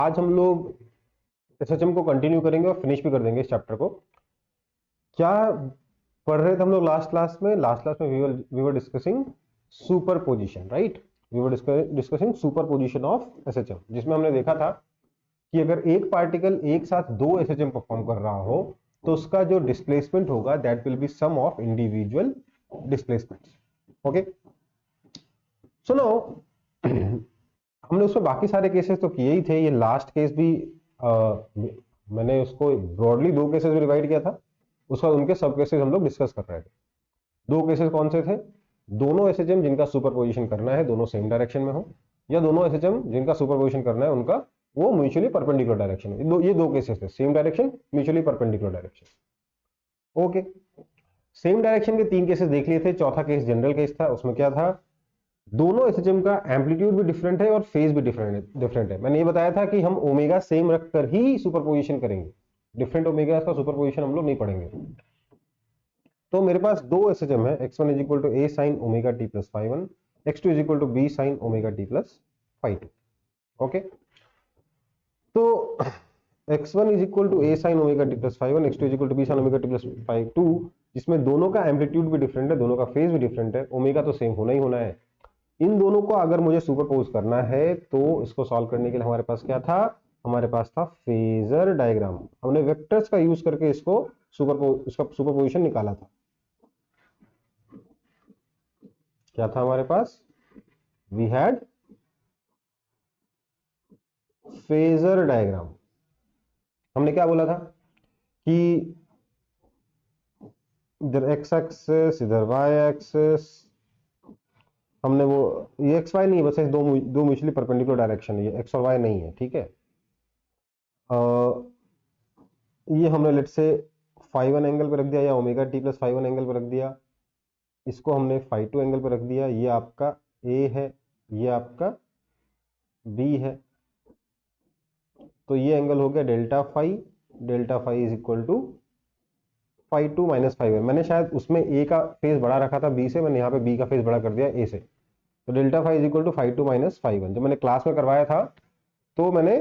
आज हम लोग एसएचएम को कंटिन्यू करेंगे और फिनिश भी कर देंगे इस चैप्टर को। क्या पढ़ रहे थे हम लोग लास्ट क्लास में? लास्ट क्लास में we were discussing superposition, right? We were discussing superposition of SHM, जिसमें हमने देखा था कि अगर एक पार्टिकल एक साथ दो एसएचएम परफॉर्म कर रहा हो तो उसका जो डिस्प्लेसमेंट होगा that will be sum of individual displacements. Okay, सुनो, हमने उसमें बाकी सारे केसेस तो किए ही थे। ये लास्ट केस भी मैंने उसको ब्रॉडली दो केसेस में डिवाइड किया था, उसका उनके सब केसेस हम लोग डिस्कस कर रहे थे। दो केसेस कौन से थे? दोनों एसएचएम जिनका सुपरपोजिशन करना है दोनों सेम डायरेक्शन में हो, या दोनों एसएचएम जिनका सुपरपोजिशन करना है उनका वो म्यूचुअली परपेंडिकुलर डायरेक्शन में। ये दो केसेस थे, same direction, mutually perpendicular direction. Okay, same direction के तीन केसेस देख लिए थे। चौथा केस जनरल केस था। उसमें क्या था? दोनों एसएचएम का एम्पलीट्यूड भी डिफरेंट है और फेज भी डिफरेंट है। मैंने ये बताया था कि हम ओमेगा सेम रखकर ही सुपरपोजिशन करेंगे, डिफरेंट ओमेगा का सुपरपोजिशन हम लोग नहीं पढ़ेंगे। तो मेरे पास दो एसएचएम है, x1 is equal to a sin omega t plus phi one, x2 is equal to b sin omega t plus phi two. Okay, तो x1 is equal to a sin omega t plus phi one, x2 is equal to b sin omega t plus phi two, जिसमें दोनों का amplitude भी different है, दोनों का phase भी different है, ओमेगा तो सेम होना ही होना है। इन दोनों को अगर मुझे सुपरपोज करना है तो इसको सॉल्व करने के लिए हमारे पास क्या था? हमारे पास था फेजर डायग्राम। हमने वेक्टर्स का यूज करके इसका सुपरपोजिशन निकाला था। क्या था हमारे पास? We had phasor diagram. हमने क्या बोला था कि इधर एक्स एक्सिस, इधर वाई एक्सिस, हमने वो ये एक्स वाई नहीं है, बस दो म्यूचुअली परपेंडिकुलर डायरेक्शन है, ये एक्स और वाई नहीं है, ठीक है। ये हमने लेट से फाई वन एंगल पे रख दिया या omega T plus phi one angle पे रख दिया। इसको हमने फाई टू एंगल पे रख दिया। ये आपका ए है, ये आपका बी है, तो ये एंगल हो गया delta phi. Delta phi is equal to phi two minus phi one. मैंने शायद उसमें ए का फेज बड़ा रखा था बी से, मैंने यहाँ पे बी का फेज बड़ा कर दिया ए से। तो delta phi is equal to phi two minus phi one. जब मैंने क्लास में करवाया था तो मैंने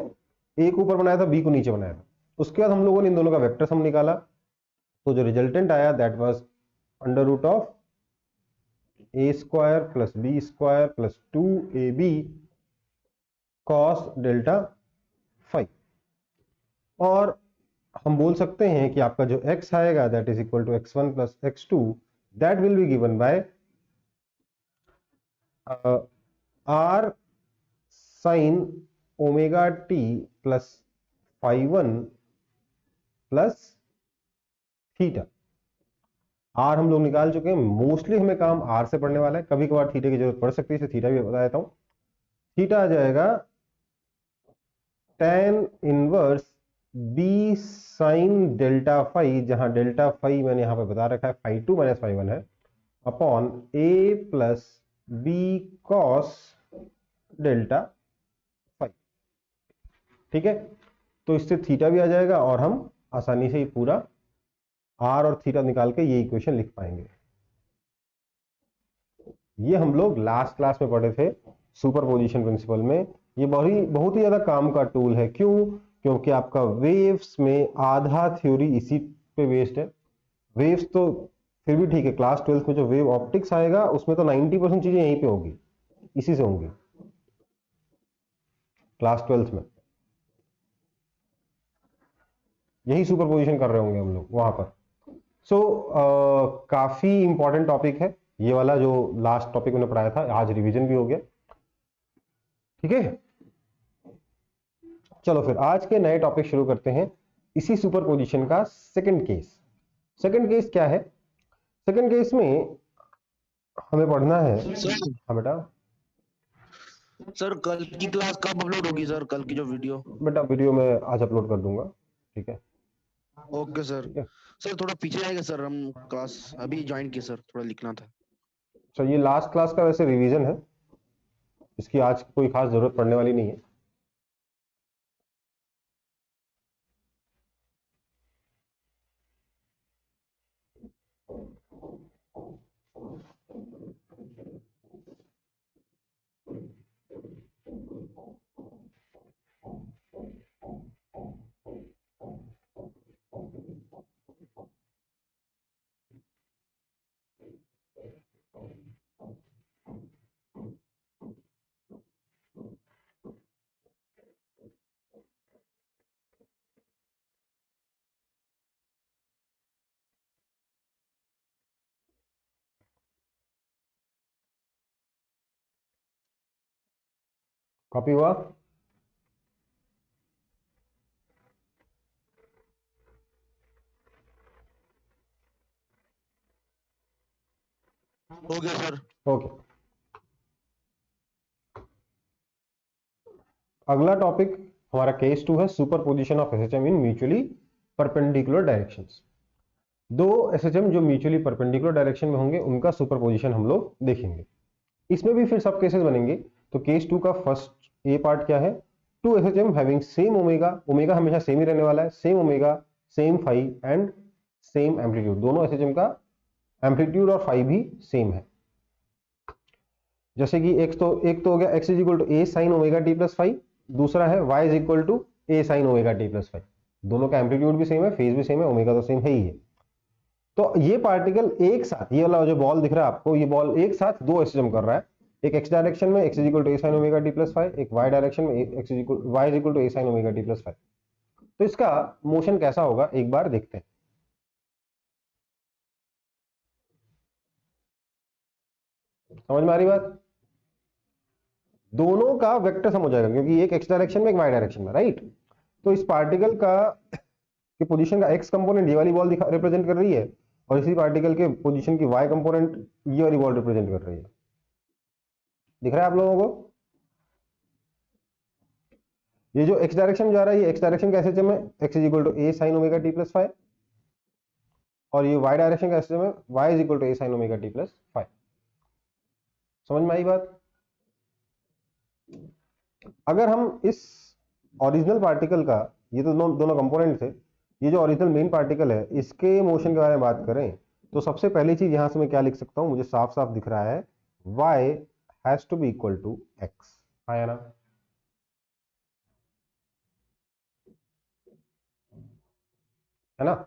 ए को ऊपर बनाया था, बी को नीचे बनाया था। उसके बाद हम लोगों ने इन दोनों का वेक्टर सम निकाला, तो जो रिजल्टेंट आया that was under root of A square plus B square plus two A B cos delta phi. और हम बोल सकते हैं कि आपका जो x आएगा that is equal to x1 plus x2, that will be given by r sin omega t plus phi one plus theta. R हम लोग निकाल चुके हैं, मोस्टली हमें काम आर से पढ़ने वाला है, कभी कभार थीटा की जरूरत पड़ सकती है, थीटा भी बता देता हूं। थीटा आ जाएगा tan inverse B sine delta phi, जहां डेल्टा फाई मैंने यहां पे बता रखा है phi two minus phi one है, upon A plus B cos delta phi. ठीक है, तो इससे थीटा भी आ जाएगा और हम आसानी से ही पूरा आर और थीटा निकाल के ये इक्वेशन लिख पाएंगे। ये हम लोग लास्ट क्लास में पढ़े थे सुपरपोजिशन प्रिंसिपल में। ये बहुत ही ज्यादा काम का टूल है। क्यों? क्योंकि आपका वेव्स में आधा थ्योरी इसी पे बेस्ड है। वेव्स तो फिर भी ठीक है, क्लास 12th में जो वेव ऑप्टिक्स आएगा उसमें तो 90% चीजें यहीं पे होगी, इसी से होंगी क्लास 12th में। यही सुपरपोजिशन कर रहे होंगे हम लोग वहां पर। सो काफी इंपॉर्टेंट टॉपिक है ये वाला जो लास्ट टॉपिक मैंने पढ़ाया था, आज रिवीजन भी हो गया। ठीक है, चलो फिर आज के नए टॉपिक शुरू करते हैं। इसी सुपरपोजिशन का सेकंड केस। सेकंड केस क्या है? सेकंड केस में हमें पढ़ना है। हाँ बेटा, सर कल की क्लास कब अपलोड होगी सर? कल की जो वीडियो? बेटा वीडियो मैं आज अपलोड कर दूंगा, ठीक है? Okay sir. ठीक है, सर थोड़ा पीछे आएगा सर, हम क्लास अभी ज्वाइन किए सर, थोड़ा लिखना था। तो ये लास्ट क्लास का वैसे रिवीजन है, इसकी आज कोई खास जरूरत पड़ने वाली नहीं है। कॉपी हुआ? हो गया सर। ओके, अगला टॉपिक हमारा केस 2 है, superposition of SHM in mutually perpendicular directions. दो एसएचएम जो म्यूचुअली परपेंडिकुलर डायरेक्शन में होंगे उनका सुपरपोजिशन हम लोग देखेंगे। इसमें भी फिर सब केसेस बनेंगे। तो केस 2 का फर्स्ट ए पार्ट क्या है? Two SHM having same omega, omega हमेशा सेम ही रहने वाला है, same omega, same phi and same amplitude. दोनों एसएचएम का एम्पलीट्यूड और फाई भी सेम है। जैसे कि एक तो हो गया x is equal to A sine omega T plus five, दूसरा है y is equal to A sine omega T plus five. दोनों का एम्पलीट्यूड भी सेम है, फेज भी सेम है, ओमेगा तो सेम है ही है। तो ये पार्टिकल एक साथ, ये वाला जो बॉल दिख रहा है आपको, ये बॉल एक साथ दो एसएचएम कर रहा है। एक x डायरेक्शन में x is equal to A sine omega T plus five, एक y डायरेक्शन में y is equal to A sine omega T plus five. तो इसका मोशन कैसा होगा एक बार देखते हैं। समझ में आ रही बात? दोनों का वेक्टर सम हो जाएगा, क्योंकि एक x डायरेक्शन में एक y डायरेक्शन में, राइट। तो इस पार्टिकल का कि पोजीशन का x कंपोनेंट ये वाली बॉल रिप्रेजेंट कर रही है, और इसी पार्टिकल के पोजीशन की y कंपोनेंट ये वाली बॉल रिप्रेजेंट कर रही है। दिख रहा है आप लोगों को? ये जो x डायरेक्शन में जा रहा है, ये x डायरेक्शन का एसएचएम है, x is equal to A sine omega T plus five, और ये y डायरेक्शन का एसएचएम है, y is equal to A sine omega T plus five. समझ में आई बात? अगर हम इस ओरिजिनल पार्टिकल का, ये तो दोनों कंपोनेंट थे, ये जो ओरिजिनल मेन पार्टिकल है इसके मोशन के बारे में बात करें, तो सबसे पहली चीज यहां से मैं क्या लिख सकता हूं, मुझे साफ साफ दिख रहा है, y has to be equal to x। आया ना? है ना?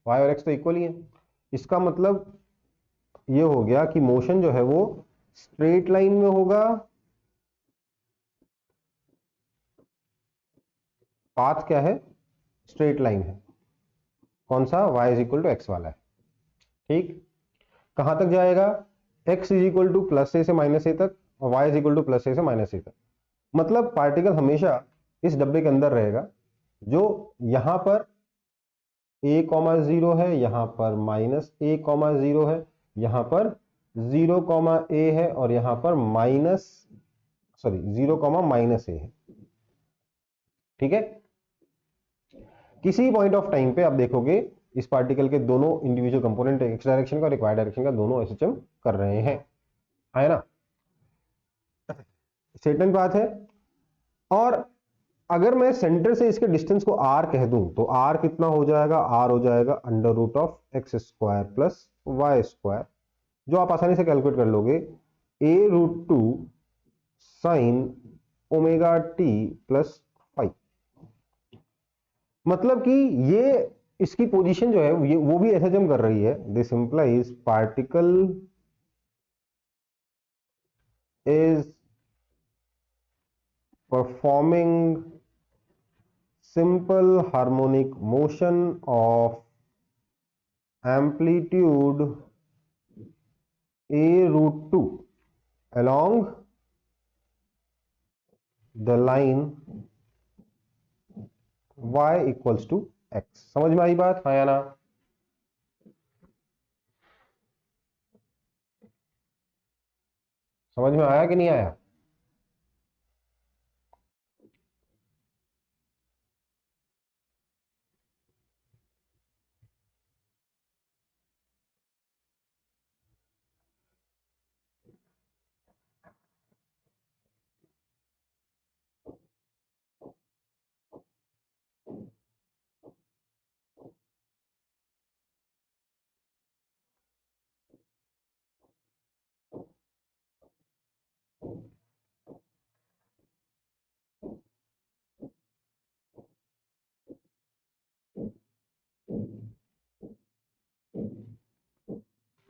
y और x तो इक्वल ही है। इसका मतलब ये हो गया कि मोशन जो है वो स्ट्रेट लाइन में होगा, पाथ क्या है? स्ट्रेट लाइन है। कौन सा? y is equal to x वाला है। ठीक। कहां तक जाएगा? x is equal to plus A से माइनस ए तक, और y is equal to plus A से माइनस ए तक। मतलब पार्टिकल हमेशा इस डब्बे के अंदर रहेगा, जो यहां पर a कॉमा जीरो है, यहां पर माइनस ए कॉमा जीरो है, यहां पर जीरो कॉमा ए है, और यहां पर minus, sorry, zero comma minus A है। ठीक है। किसी पॉइंट ऑफ टाइम पे आप देखोगे इस पार्टिकल के दोनों इंडिविजुअल कंपोनेंट, एक्स डायरेक्शन का और एक वाई डायरेक्शन का, दोनों एसएचएम कर रहे हैं। है ना? स्टेटमेंट बात है। और अगर मैं सेंटर से इसके डिस्टेंस को r कह दूं, तो r कितना हो जाएगा? r हो जाएगा under root of x square plus Y square, जो आप आसानी से कैलकुलेट कर लोगे, a root two sine omega T plus five. मतलब कि ये इसकी पोजीशन जो है ये वो भी एसएचएम कर रही है। This implies particle is performing simple harmonic motion of amplitude a root 2 along the line y equals to x। समझ में आई बात? हाँ या ना? समझ में आया कि नहीं आया?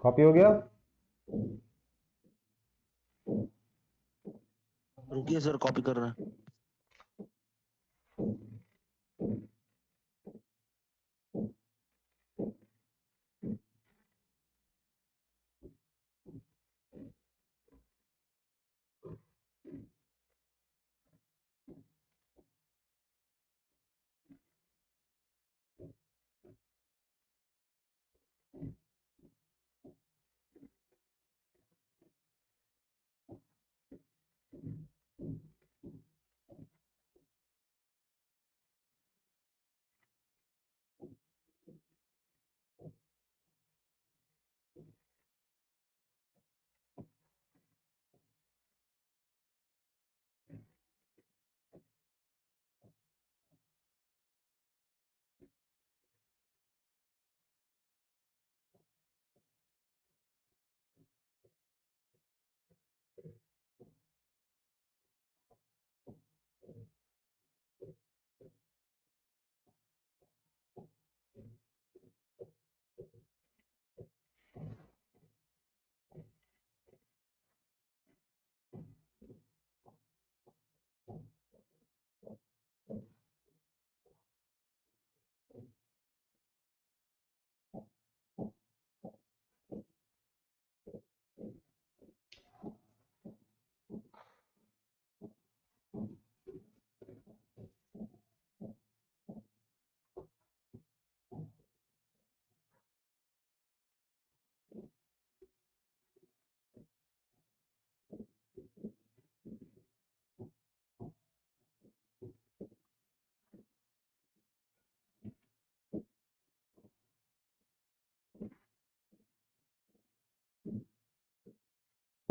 कॉपी हो गया? रुकिए सर, कॉपी कर रहे हैं।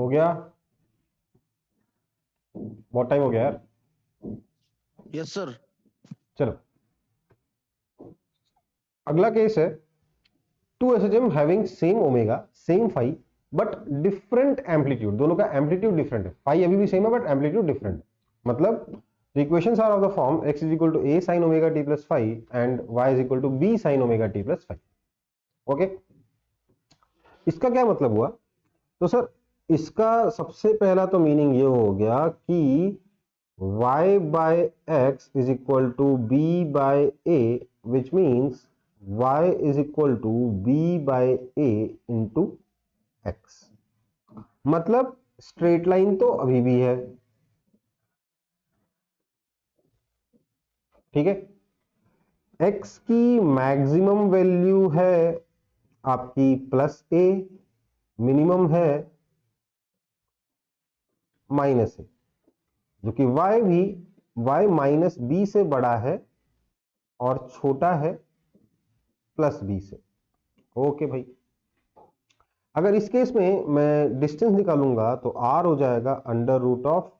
हो गया? बहुत टाइम हो गया यार। Yes sir. चलो अगला केस है, two SHM having same omega same phi but different amplitude, दोनों का एम्पलीट्यूड डिफरेंट है, फाई अभी भी सेम है बट एम्पलीट्यूड डिफरेंट है। मतलब the equations are of the form x is equal to a sin omega t plus phi and y is equal to b sin omega t plus phi। Okay, इसका क्या मतलब हुआ? तो sir इसका सबसे पहला तो मीनिंग ये हो गया कि y by x is equal to b by a, which means y is equal to b by a into x। मतलब स्ट्रेट लाइन तो अभी भी है, ठीक है। x की मैक्सिमम वैल्यू है आपकी प्लस ए, मिनिमम है माइनस ए, जो कि y भी y माइनस बी से बड़ा है और छोटा है प्लस बी से। ओके भाई, अगर इस केस में मैं डिस्टेंस निकालूंगा तो r हो जाएगा under root of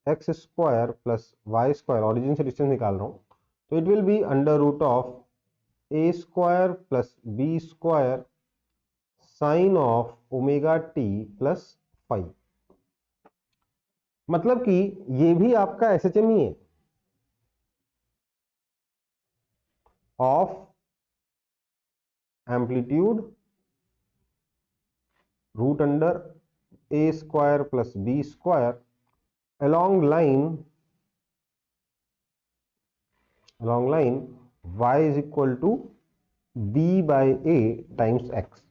x square plus Y square, origin से डिस्टेंस निकाल रहा हूं, तो it will be under root of A square plus B square sine of omega T plus five. मतलब कि ये भी आपका एसएचएम ही है of amplitude root under a square plus B square along line y is equal to b by a times x।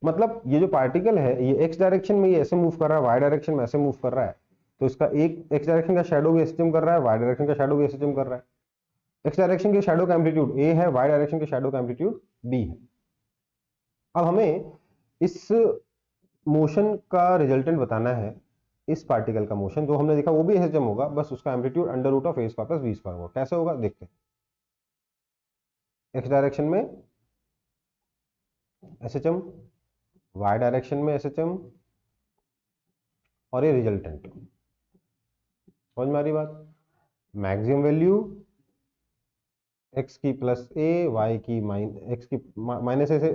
मतलब ये जो पार्टिकल है ये x डायरेक्शन में ये ऐसे मूव कर रहा है, y डायरेक्शन में ऐसे मूव कर रहा है, तो इसका एक x डायरेक्शन का शैडो भी एसएचएम कर रहा है, y डायरेक्शन का शैडो भी एसएचएम कर रहा है। x डायरेक्शन के शैडो का एम्पलीट्यूड a है, y डायरेक्शन के शैडो का एम्पलीट्यूड b है। अब हमें इस मोशन का रिजल्टेंट बताना है, इस पार्टिकल का मोशन जो हमने देखा वो भी एसएचएम होगा, बस उसका amplitude under root of A square plus B square होगा। कैसे होगा देखते हैं। एक्स डायरेक्शन में एसएचएम, वाई डायरेक्शन में एसएचएम और ये रिजल्टेंट। समझ में आ रही बात? मैक्सिमम वैल्यू एक्स की प्लस ए, वाई की एक्स की माइनस ए से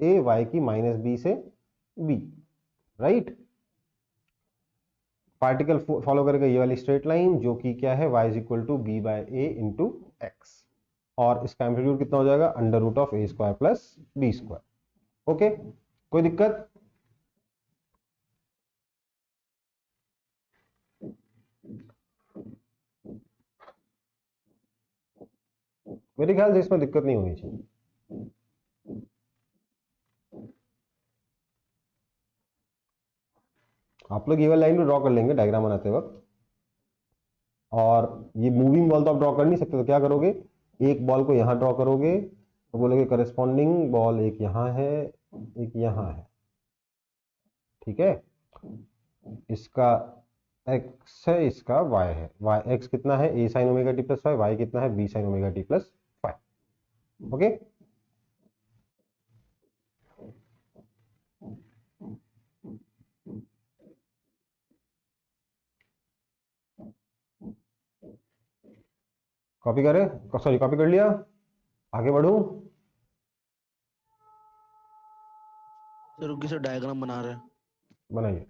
ए, वाई की माइनस बी से बी, राइट। पार्टिकल फॉलो करेगा ये वाली स्ट्रेट लाइन जो कि क्या है, y is equal to b by a into x, और इसका एम्पलीट्यूड कितना हो जाएगा under root of A square plus B square. Okay, कोई दिक्कत? मेरे ख्याल से इसमें दिक्कत नहीं होनी चाहिए। आप लोग ये वाली लाइन भी ड्रॉ कर लेंगे डायग्राम बनाते वक्त, और ये मूविंग बॉल तो आप ड्रॉ कर नहीं सकते, तो क्या करोगे, एक बॉल को यहां ड्रॉ करोगे तो बोलोगे करस्पॉन्डिंग बॉल एक यहां है एक यहां है, ठीक है। इसका x है, इसका y है, y x कितना है a sin omega T plus five, y कितना है b sin omega T plus five. Okay, copy करें, सॉरी कॉपी कर लिया, आगे बढ़ूं। सर रुकिए सर, डायग्राम बना रहे हैं। बनाइए।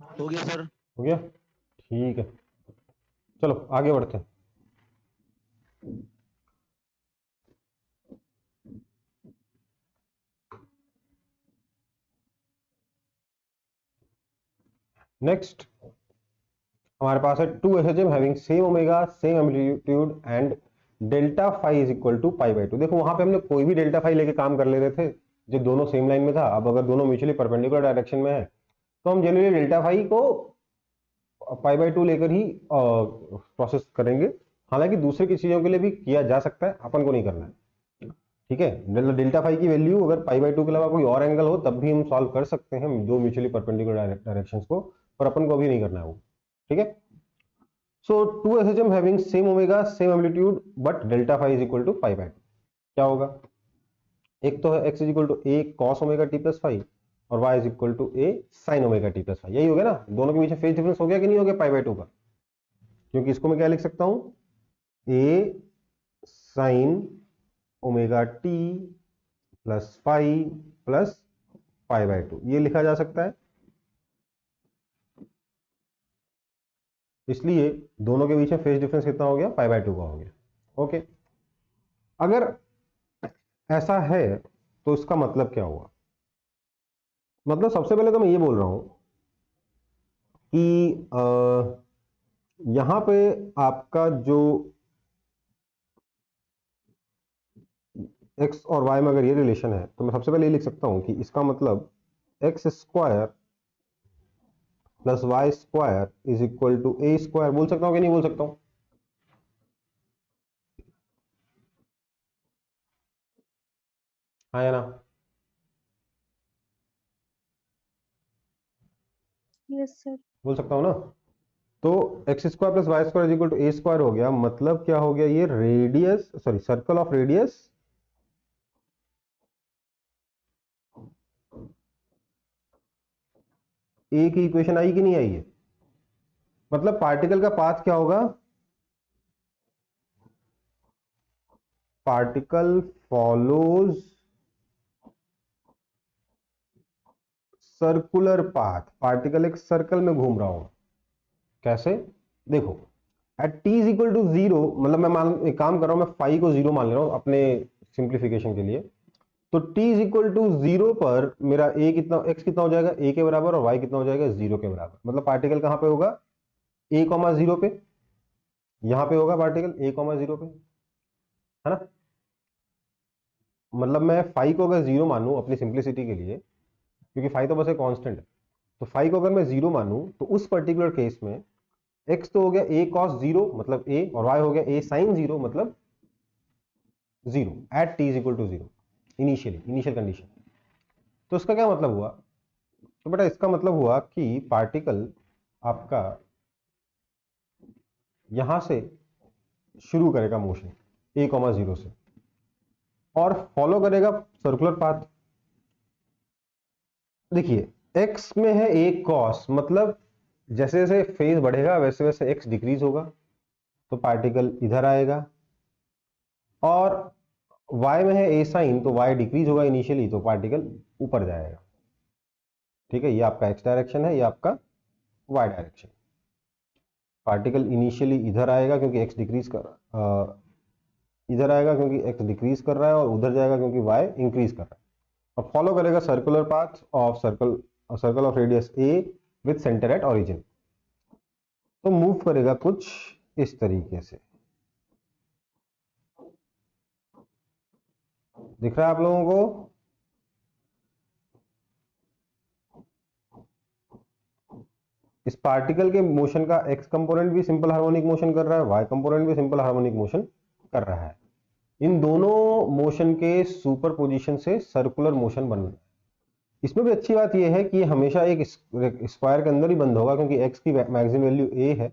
हो गया सर। हो गया, ठीक है। चलो आगे बढ़ते हैं। नेक्स्ट हमारे पास है two SHM having same omega same amplitude and delta phi is equal to pi by two. देखो वहां पे हमने कोई भी डेल्टा फाई लेके काम कर ले रहे थे जो दोनों सेम लाइन में था। अब अगर दोनों म्यूचुअली परपेंडिकुलर डायरेक्शन में है तो हम जनरली डेल्टा फाई को पाई बाई टू लेकर ही प्रोसेस करेंगे। हालांकि दूसरे की चीजों के लिए भी किया जा सकता है, अपन को नहीं करना है। ठीक है, डेल्टा फाई की वैल्यू अगर पाई बाई टू के अलावा कोई और एंगल हो तब भी हम सॉल्व कर सकते हैं दो म्यूचुअली परपेंडिकुलर डायरेक्शंस को, पर अपन को अभी नहीं करना है वो। ठीक है, so two SHM having same omega same amplitude but delta phi is equal to pi by two. क्या होगा, एक तो है x is equal to A cos omega T plus five और y is equal to A sine omega T plus five. यही हो गया ना, दोनों के बीच में फेज डिफरेंस हो गया कि नहीं हो गया पाई बाई टू का। क्योंकि इसको मैं क्या लिख सकता हूं, A sine omega T plus five plus pi by two, ये लिखा जा सकता है। इसलिए दोनों के बीच में फेज डिफरेंस कितना हो गया, पाई बाई टू का हो गया। ओके, अगर ऐसा है तो इसका मतलब क्या हुआ। मतलब सबसे पहले तो मैं ये बोल रहा हूं कि यहां पे आपका जो x और y में अगर ये रिलेशन है तो मैं सबसे पहले ये लिख सकता हूं कि इसका मतलब x square plus Y square is equal to A square. बोल सकता हूं कि नहीं बोल सकता हूं, हाँ या ना। Yes sir. बोल सकता हूं ना। तो x square plus Y square is equal to A square हो गया। मतलब क्या हो गया, ये radius sorry circle of radius A की इक्वेशन आई कि नहीं आई है। मतलब पार्टिकल का पाथ क्या होगा, particle follows circular path. Particle एक सर्कल में घूम रहा हूं। कैसे, देखो at t is equal to zero, मतलब मैं एक काम कर रहा हूं, मैं फाई को जीरो मान ले रहा हूं अपने सिंप्लीफिकेशन के लिए। तो t is equal to zero पर मेरा a कितना, x कितना हो जाएगा a के बराबर और y कितना हो जाएगा जीरो के बराबर। मतलब पार्टिकल कहां पे होगा, a कॉमा जीरो पे, यहां पे होगा पार्टिकल a कॉमा जीरो पे, है ना। मतलब मैं फाई को अगर जीरो मानूं अपनी सिंप्लिसिटी के लिए, क्योंकि फाई तो बस एक कांस्टेंट है, तो फाई को अगर मैं जीरो मानूं तो उस पर्टिकुलर केस में x तो हो गया a कॉस जीरो मतलब a, और y हो गया a साइन जीरो मतलब zero at t is equal to zero, initial condition. तो इसका क्या मतलब हुआ, तो बेटा इसका मतलब हुआ कि पार्टिकल आपका यहां से शुरू करेगा मोशन a कॉमा जीरो से और फॉलो करेगा सर्कुलर पाथ। देखिए x में है a कॉस, मतलब जैसे जैसे फेज बढ़ेगा वैसे वैसे x डिक्रीज होगा, तो पार्टिकल इधर आएगा। और y में है a साइन, तो y डिक्रीज होगा इनिशियली, तो पार्टिकल ऊपर जाएगा। ठीक है, ये आपका x डायरेक्शन है, ये आपका y डायरेक्शन। पार्टिकल इनिशियली इधर आएगा क्योंकि x डिक्रीज कर इधर आएगा क्योंकि x डिक्रीज कर रहा है, और उधर जाएगा क्योंकि y इंक्रीज कर रहा है, और फॉलो करेगा circular path of circle of radius a with centre at origin. तो मूव करेगा कुछ इस तरीके से। दिख रहा है आप लोगों को, इस पार्टिकल के मोशन का x कंपोनेंट भी सिंपल हार्मोनिक मोशन कर रहा है, y कंपोनेंट भी सिंपल हार्मोनिक मोशन कर रहा है। इन दोनों मोशन के सुपरपोजिशन से सर्कुलर मोशन बन रहा है। इसमें भी अच्छी बात यह है कि ये हमेशा एक स्क्वायर के अंदर ही बंद होगा, क्योंकि x की मैक्सिमम वैल्यू a है,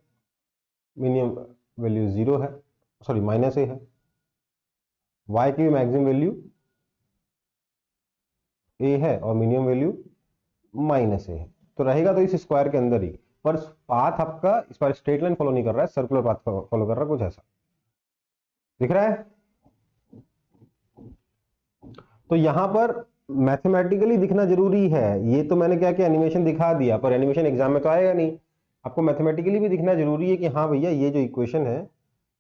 मिनिमम वैल्यू जीरो है, सॉरी माइनस a है। y की भी मैक्सिमम वैल्यू a है और मिनिमम वैल्यू माइनस a है, तो रहेगा तो इस स्क्वायर के अंदर ही। पर पाथ आपका इस पर स्ट्रेट लाइन फॉलो नहीं कर रहा है, सर्कुलर पाथ फॉलो कर रहा है, कुछ ऐसा दिख रहा है। तो यहां पर मैथमेटिकली दिखना जरूरी है। ये तो मैंने क्या किया, एनिमेशन दिखा दिया, पर एनिमेशन एग्जाम में तो आएगा नहीं। आपको मैथमेटिकली भी दिखना जरूरी है कि हाँ भैया ये जो इक्वेशन है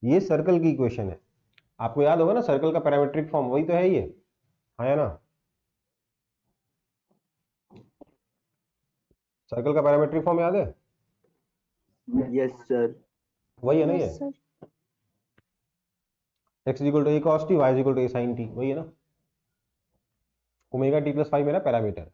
ये सर्कल की इक्वेशन है। आपको याद होगा ना सर्कल का पैरामीट्रिक फॉर्म वही तो है ये, हाँ या ना? सर्कल का पैरामीट्रिक फॉर्म याद है? Yes sir. वही है ना ये, yes sir. x equal to A cos t, y equal to A sine t, वही है ना? ओमेगा टी प्लस फाइव मेरा पैरामीटर।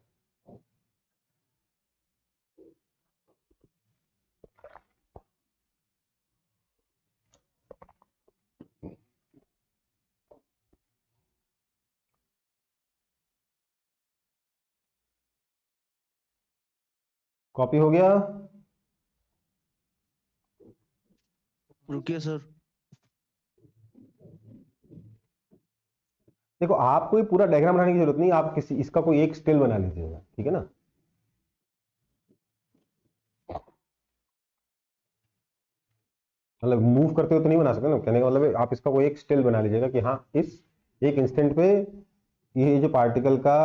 कॉपी हो गया? रुकिए सर। देखो आपको ये पूरा डायग्राम बनाने की जरूरत नहीं, आप किसी इसका कोई एक स्टिल बना लीजिएगा, ठीक है ना? मतलब मूव करते हुए तो नहीं बना सकते ना, कहने का मतलब है आप इसका कोई एक स्टिल बना लीजिएगा कि हाँ इस एक इंस्टेंट पे ये जो पार्टिकल का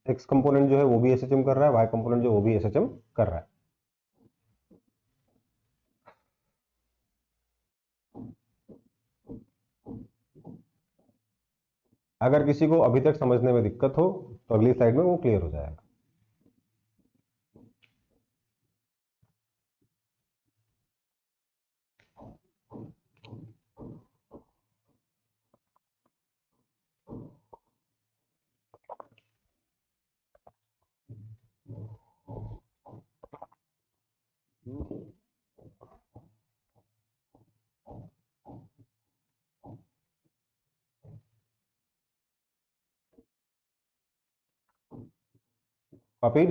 एक्स कंपोनेंट जो है वो भी एसएचएम कर रहा है, वाई कंपोनेंट जो वो भी एसएचएम कर रहा है। अगर किसी को अभी तक समझने में दिक्कत हो तो अगली स्लाइड में वो क्लियर हो जाएगा। कॉपीड?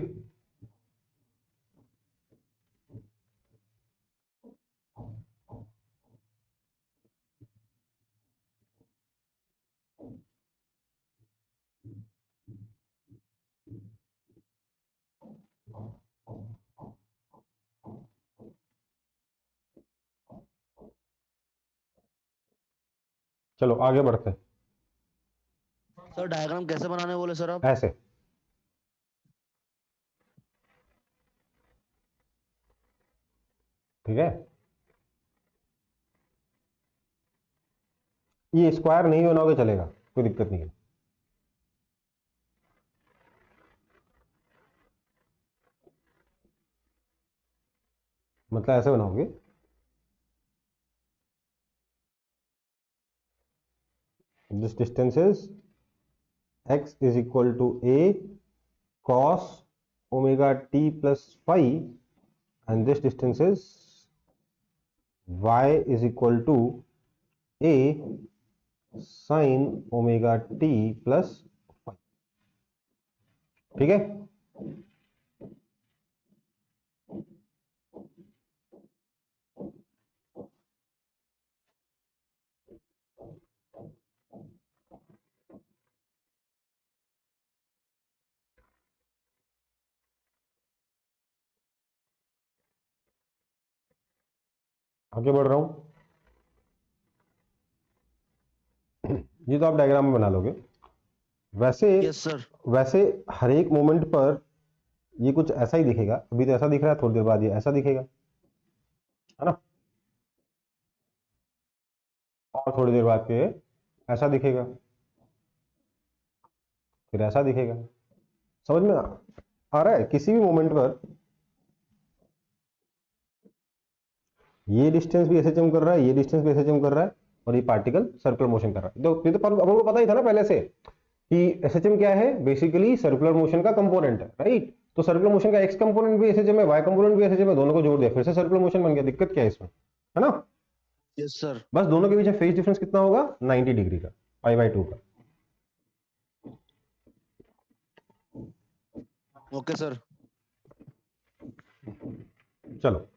चलो आगे बढ़ते हैं। सर डायग्राम कैसे बनाने बोले सर आप? ऐसे ठीक है, ये स्क्वायर नहीं बनाओगे चलेगा, कोई दिक्कत नहीं है। मतलब ऐसे बनाओगे, this distance is x is equal to a cos omega t plus phi and this distance is y is equal to a sin omega t plus phi। ठीक है, आगे बढ़ रहा हूं। ये तो आप डायग्राम में बना लोगे। वैसे यस सर। वैसे हर एक मोमेंट पर ये कुछ ऐसा ही दिखेगा। अभी तो ऐसा दिख रहा है, थोड़ी देर बाद ये ऐसा दिखेगा, है ना? और थोड़ी देर बाद ये ऐसा दिखेगा, फिर ऐसा दिखेगा। समझ में आ रहा है? किसी भी मोमेंट पर ये डिस्टेंस भी एसएचएम कर रहा है, ये डिस्टेंस भी एसएचएम कर रहा है, और ये पार्टिकल सर्कुलर मोशन कर रहा है। तो ये तो अपन को पता ही था ना पहले से कि एसएचएम क्या है, बेसिकली सर्कुलर मोशन का कंपोनेंट है, राइट? तो सर्कुलर मोशन का एक्स कंपोनेंट भी एसएचएम है, वाई कंपोनेंट भी एसएचएम है, दोनों को जोड़ दिया फिर से सर्कुलर मोशन बन गया। दिक्कत क्या है इसमें, है ना? Yes sir. बस दोनों के बीच में फेज डिफरेंस कितना होगा, 90 डिग्री का, π/2 का। Okay sir. चलो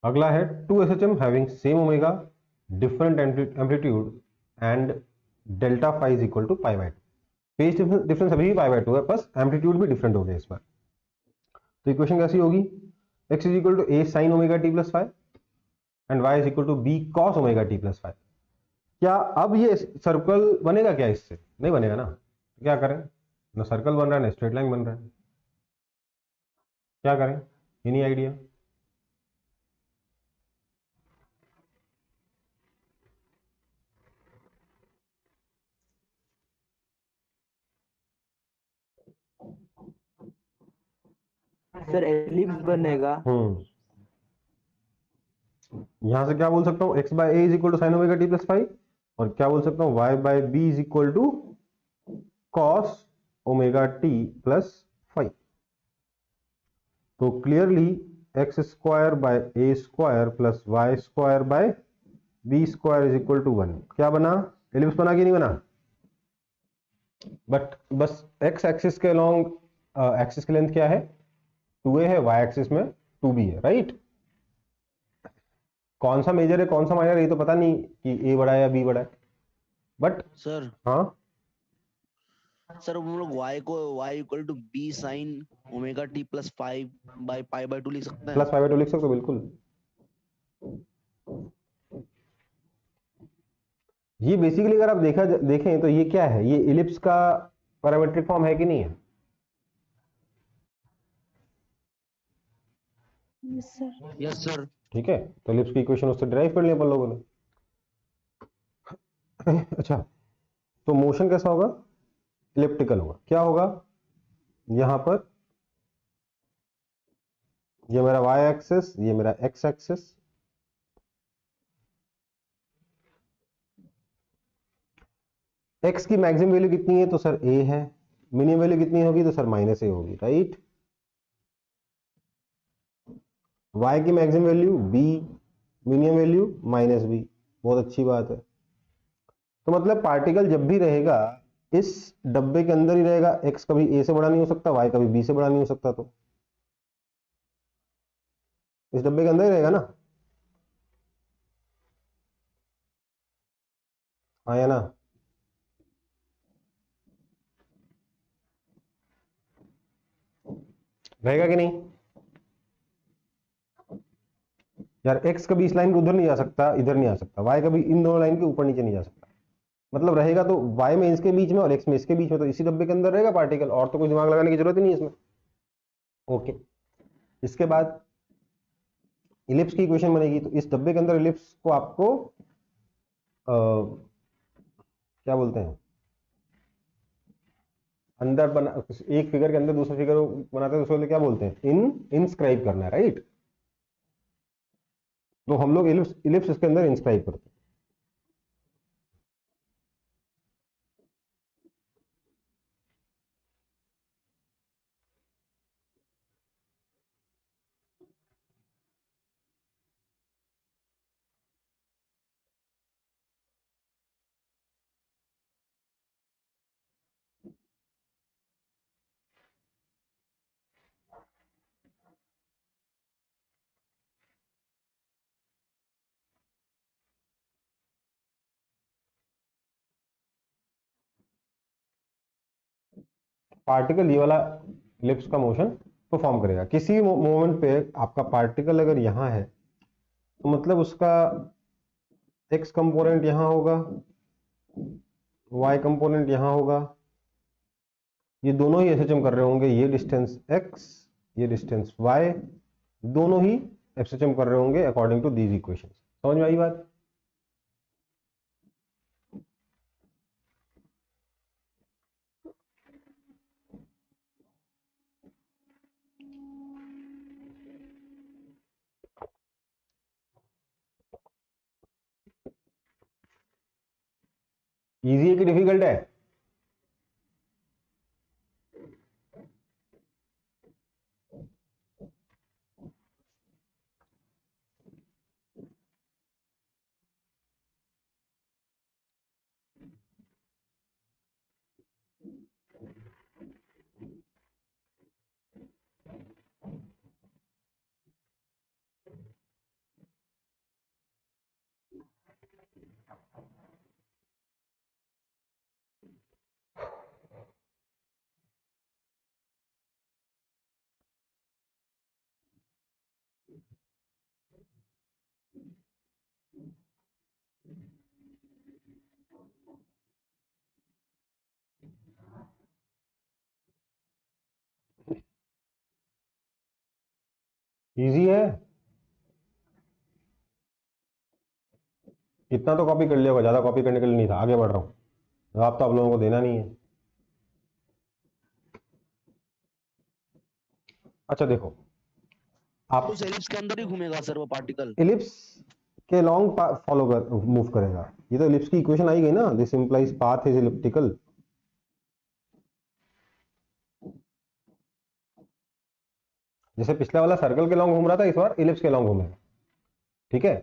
अगला है 2 SHM having same omega, different amplitude and delta phi is equal to π/2। Phase difference अभी भी π/2 है, बस एम्पलीट्यूड भी डिफरेंट हो गया इस बार। तो इक्वेशन कैसी होगी, x is equal to a sin omega t plus five, and y is equal to b cos omega T plus 5। क्या अब ये सर्कल बनेगा क्या? इससे नहीं बनेगा ना। क्या करें? ना सर्कल बन रहा है ना स्ट्रेट लाइन बन रहा है। क्या करें? Any idea? सर एलिप्स बनेगा। यहां से क्या बोल सकता हूँ? X by a is equal to sine omega T plus 5, और क्या बोल सकता हूँ? Y by b is equal to cos omega T plus 5। तो clearly x square by a square plus Y square by b square is equal to 1। क्या बना? Ellipse बना कि नहीं बना? बट बस एक्स एक्सिस के अलोंग एक्सिस की लेंथ क्या है? 2a है, वाई एक्सिस में 2b है, राइट? कौन सा मेजर है कौन सा माइनर है ये तो पता नहीं कि ए बड़ा है या बी बड़ा है, बट सर हाँ, सर हम लोग y equal to b sine omega T plus 5 by pi by 2 लिख सकते प्लस हैं। 5/2 लिख सकते हो, बिल्कुल। ये बेसिकली अगर आप देखें तो ये क्या है? ये इलिप्स का पैरामेट्रिक फॉर्म है कि नहीं है? Yes sir. ठीक है, तो इलिप्स की इक्वेशन उससे डिराइव कर लिया अपन लोगों ने। अच्छा, तो मोशन कैसा होगा? इलिप्टिकल होगा। क्या होगा? यहां पर ये मेरा y एक्सिस, ये मेरा x एक्सिस। x की मैक्सिमम वैल्यू कितनी है? तो सर a है। मिनिमम वैल्यू कितनी होगी? तो सर -a होगी, राइट? y की maximum value b, minimum value -b। बहुत अच्छी बात है। तो मतलब पार्टिकल जब भी रहेगा इस डब्बे के अंदर ही रहेगा। x कभी a से बड़ा नहीं हो सकता, y कभी b से बड़ा नहीं हो सकता, तो इस डब्बे के अंदर ही रहेगा ना। हाँ या ना? रहेगा कि नहीं? यार x कभी इस लाइन के उधर नहीं जा सकता, इधर नहीं आ सकता, y कभी इन दोनों लाइन के ऊपर नीचे नहीं जा सकता। मतलब रहेगा तो y में इसके बीच में और x में इसके बीच में, तो इसी डब्बे के अंदर रहेगा पार्टिकल, और तो कोई दिमाग लगाने की जरूरत ही नहीं है इसमें। ओके, इसके बाद इलिप्स की इक्वेशन बनेगी। तो इस डब्बे के अंदर इलिप्स को आपको क्या बोलते हैं? अंदर बना, एक फिगर के अंदर दूसरा फिगर बनाते हैं तो उसको क्या बोलते हैं? इंस्क्राइब करना है, राइट? तो हम लोग इलिप्स इलिप्स इसके अंदर इंस्क्राइब करते हैं। पार्टिकल ये वाला इलिप्स का मोशन परफॉर्म करेगा। किसी मोमेंट पे आपका पार्टिकल अगर यहां है तो मतलब उसका x कंपोनेंट यहां होगा, y कंपोनेंट यहां होगा। ये दोनों ही एसएचएम कर रहे होंगे, ये डिस्टेंस x, ये डिस्टेंस y, दोनों ही एसएचएम कर रहे होंगे अकॉर्डिंग टू दीज इक्वेशंस। समझ में आई बात? इजी है कि डिफिकल्ट है? इजी है, इतना तो कॉपी कर लिया होगा, ज्यादा कॉपी करने के लिए नहीं था। आगे बढ़ रहा हूं, जवाब तो आप लोगों को देना नहीं है। अच्छा देखो, आप उस एलिप्स के अंदर ही घूमेगा सर वो पार्टिकल। इलिप्स के लॉन्ग फॉलो कर मूव करेगा। ये तो इलिप्स की इक्वेशन आई गई ना, this implies path is elliptical. जैसे पिछला वाला सर्कल के लॉन्ग घूम रहा था, इस बार इलिप्स के लॉन्ग घूमेगा। ठीक है,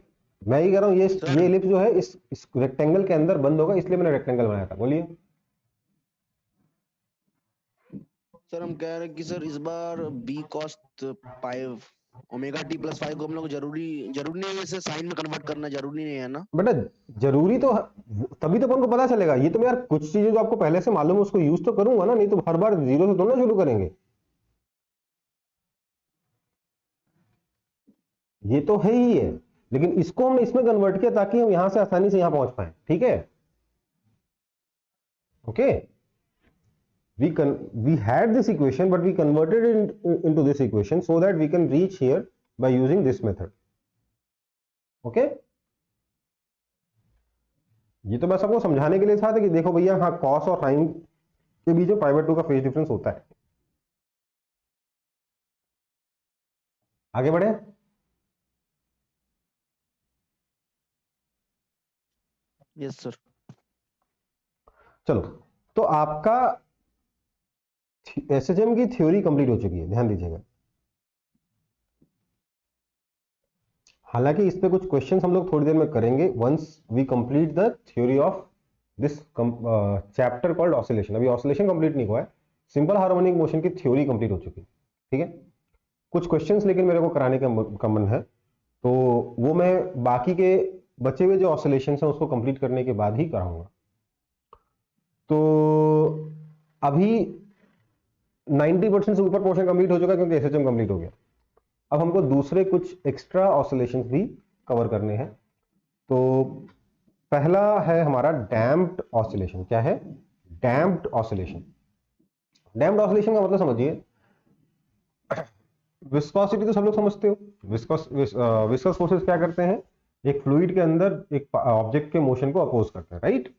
मैं ये कह रहा हूं, सर ये इलिप्स जो है इस रेक्टेंगल के अंदर बंद होगा, इसलिए मैंने रेक्टेंगल बनाया था। बोलिए। सर हम कह रहे हैं कि सर इस बार B cos pi omega T plus 5 को हम लोग जरूरी नहीं है इसे साइन में कन्वर्ट करना, जरूरी नहीं है ना। बेटा जरूरी तो तभी तो अपन को पता चलेगा। ये तो यार कुछ चीजें जो आपको पहले से मालूम है उसको यूज तो करूंगा ना, नहीं तो हर बार जीरो से थोड़ा शुरू करेंगे। ये तो है ही है, लेकिन इसको हमने इसमें कन्वर्ट किया ताकि हम यहां से आसानी से यहां पहुंच पाए। ठीक है, okay. we had this equation but we converted it into this equation so that we can reach here by using this method. okay, ये तो मैं सबको समझाने के लिए था कि देखो भैया, हाँ कॉस और साइन के बीच में π/2 का फेज डिफरेंस होता है। आगे बढ़े। Yes sir. चलो, तो आपका एसएचएम की थ्योरी कंप्लीट हो चुकी है, ध्यान दीजिएगा। हालांकि इस पे कुछ क्वेश्चंस हम लोग थोड़ी देर में करेंगे once we complete the theory of this chapter called oscillation. अभी ऑसिलेशन कंप्लीट नहीं हुआ है, सिंपल हार्मोनिक मोशन की थ्योरी कंप्लीट हो चुकी है। ठीक है, कुछ क्वेश्चंस लेकिन मेरे को कराने का मन है, तो वो मैं बाकी के बचे हुए जो ऑसिलेशन हैं उसको कंप्लीट करने के बाद ही कराऊंगा। तो अभी 90% से ऊपर पोर्शन कंप्लीट हो चुका है क्योंकि एसएचएम कंप्लीट हो गया। अब हमको दूसरे कुछ एक्स्ट्रा ऑसिलेशंस भी कवर करने हैं। तो पहला है हमारा डैम्प्ड ऑसिलेशन। क्या है? Damped oscillation. डैम्प्ड ऑसिलेशन का मतलब समझिए, विस्कोसिटी तो सब लोग समझते हो। विस्कस फोर्सेस क्या करते हैं? एक फ्लूइड के अंदर एक ऑब्जेक्ट के मोशन को अपोज करते हैं, राइट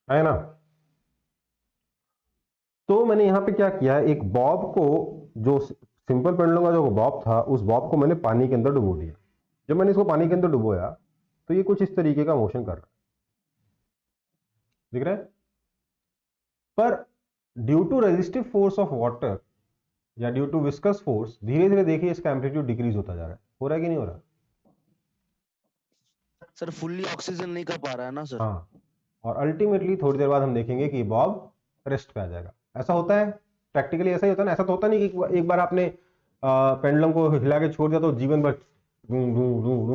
है ना। तो मैंने यहां पे क्या किया, एक बॉब को, जो सिंपल पेंडुलम का जो बॉब था, उस बॉब को मैंने पानी के अंदर डुबो दिया। जब मैंने इसको पानी के अंदर डुबोया तो ये कुछ इस तरीके का मोशन कर रहा है, दिख रहा है। पर due to resistive force of water या ड्यू टू विस्कस फोर्स, धीरे धीरे देखिए इसका एम्पलीट्यूड डिक्रीज होता जा रहा है। हो रहा है कि नहीं हो रहा? सर फुल्ली ऑक्सीजन नहीं कर पा रहा है ना सर। हाँ, और अल्टीमेटली थोड़ी देर बाद हम देखेंगे कि बॉब रेस्ट पे आ जाएगा। ऐसा होता है प्रैक्टिकली, ऐसा ही होता है ना। ऐसा तो होता नहीं कि एक बार आपने पेंडुलम को हिला के छोड़ दिया तो जीवन भर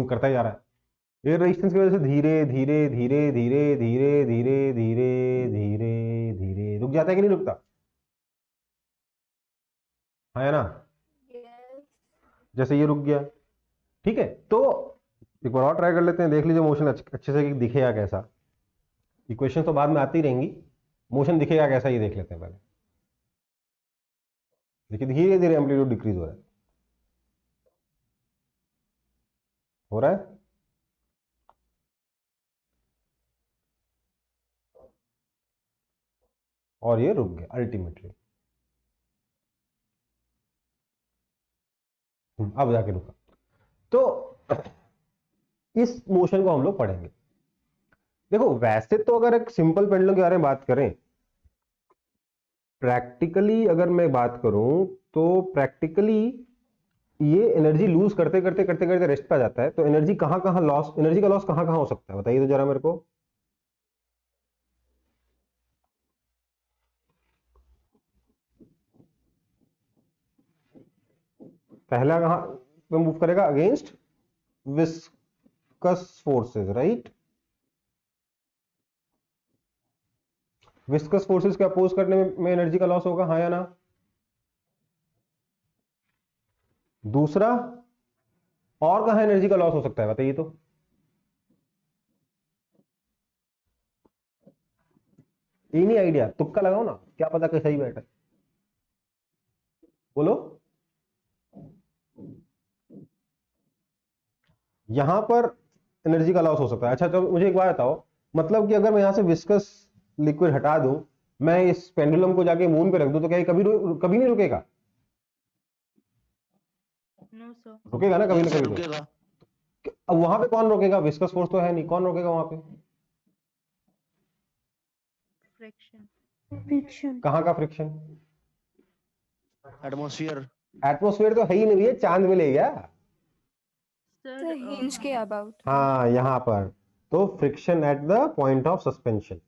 करता ही जा रहा है। एयर रेजिस्टेंस की वजह से धीरे धीरे धीरे धीरे धीरे धीरे धीरे धीरे धीरे रुक जाता है कि नहीं रुकता? हाँ है ना, जैसे ये रुक गया। ठीक है, तो एक बार और ट्राई कर लेते हैं, देख लीजिए मोशन अच्छे से दिखेगा कैसा। इक्वेशन तो बाद में आती रहेंगी, मोशन दिखेगा कैसा ये देख लेते हैं पहले। देखिए धीरे धीरे एम्पलीट्यूड डिक्रीज हो रहा है, हो रहा है। और ये रुक गया अल्टीमेटली। अब जाके रुका। तो इस मोशन को हम लोग पढ़ेंगे। देखो वैसे तो अगर एक सिंपल पेंडुलम के बारे में बात करें, प्रैक्टिकली अगर मैं बात करूं तो प्रैक्टिकली ये एनर्जी लूज करते करते करते करते रेस्ट पे आ जाता है। तो एनर्जी कहां कहां लॉस, एनर्जी का लॉस कहां कहां हो सकता है बताइए तो जरा मेरे को। पहला कहां पे मूव करेगा? Against viscous forces, right. Viscous forces के अपोज करने में एनर्जी का लॉस होगा, हाँ या ना। दूसरा, और कहां एनर्जी का लॉस हो सकता है बताइए तो। ये नहीं आइडिया, तुक्का लगाओ ना, क्या पता कि सही बैठा है। बोलो। यहां पर एनर्जी का लॉस हो सकता है। अच्छा तो मुझे एक बात बताओ, मतलब कि अगर मैं यहां से विस्कस लिक्विड हटा दूं, मैं इस पेंडुलम को जाके मून पे रख दूं, तो क्या ये कभी नहीं रुकेगा? नो सर, रुकेगा ना कभी ना यस सर, कभी तो। रुकेगा। अब वहां पे कौन रोकेगा? विस्कस फोर्स तो है नहीं, कौन रोकेगा वहां पे? फ्रिक्शन। फ्रिक्शन। कहाँ का फ्रिक्शन? एटमॉस्फेयर। एटमोस्फेयर तो है ही नहीं, ये चांद में ले गया। सर सर हिंज के अबाउट। हाँ यहां पर तो friction at the point of suspension.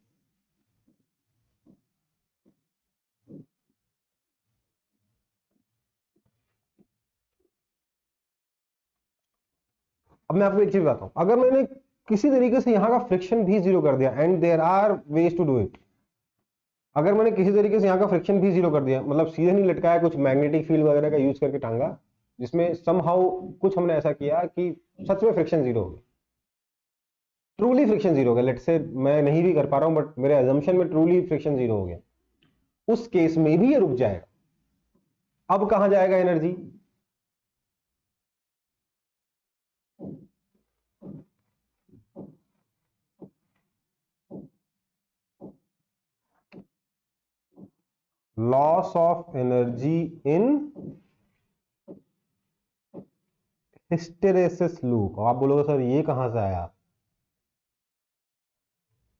अब मैं आपको एक चीज बताता हूं, अगर मैंने किसी तरीके से यहां का फ्रिक्शन भी जीरो कर दिया, and there are ways to do it, अगर मैंने किसी तरीके से यहाँ का फ्रिक्शन भी जीरो कर दिया, मतलब सीधे नहीं लटकाया, कुछ मैग्नेटिक फील्ड वगैरह का यूज करके टांगा, जिसमें समहाउ कुछ हमने ऐसा किया कि सच में फ्रिक्शन जीरो हो गया, ट्रूली फ्रिक्शन जीरो हो गया, लेट्स से मैं नहीं भी कर पा रहा हूं बट मेरे अजम्पशन में ट्रूली फ्रिक्शन जीरो हो गया, उस केस में भी ये रुक जाएगा। अब कहां जाएगा energy? Loss of energy in hysteresis loop. आप बोलोगे सर ये कहां से आया?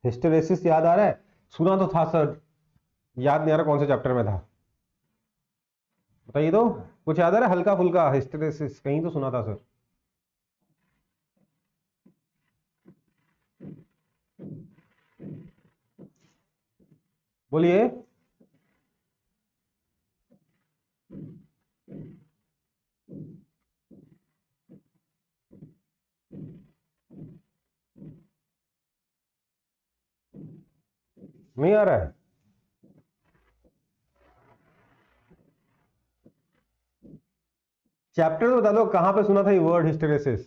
हिस्टेरेसिस याद आ रहा है? सुना तो था सर, याद नहीं आ रहा कौन से चैप्टर में था, बताइए तो, कुछ याद आ रहा है हल्का फुल्का? हिस्टेरेसिस कहीं तो सुना था सर। बोलिए। नहीं आ रहा है? चैप्टर तो बता दो कहां पे सुना था ये वर्ड हिस्टेरेसिस।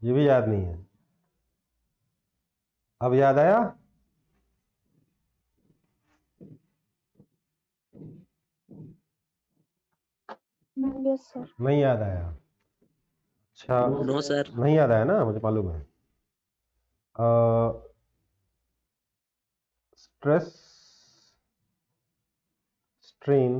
ये भी याद नहीं है। अब याद आया? Yes sir. नहीं याद आया? अच्छा नो सर। नहीं याद आया ना, मुझे मालूम है। स्ट्रेस स्ट्रेन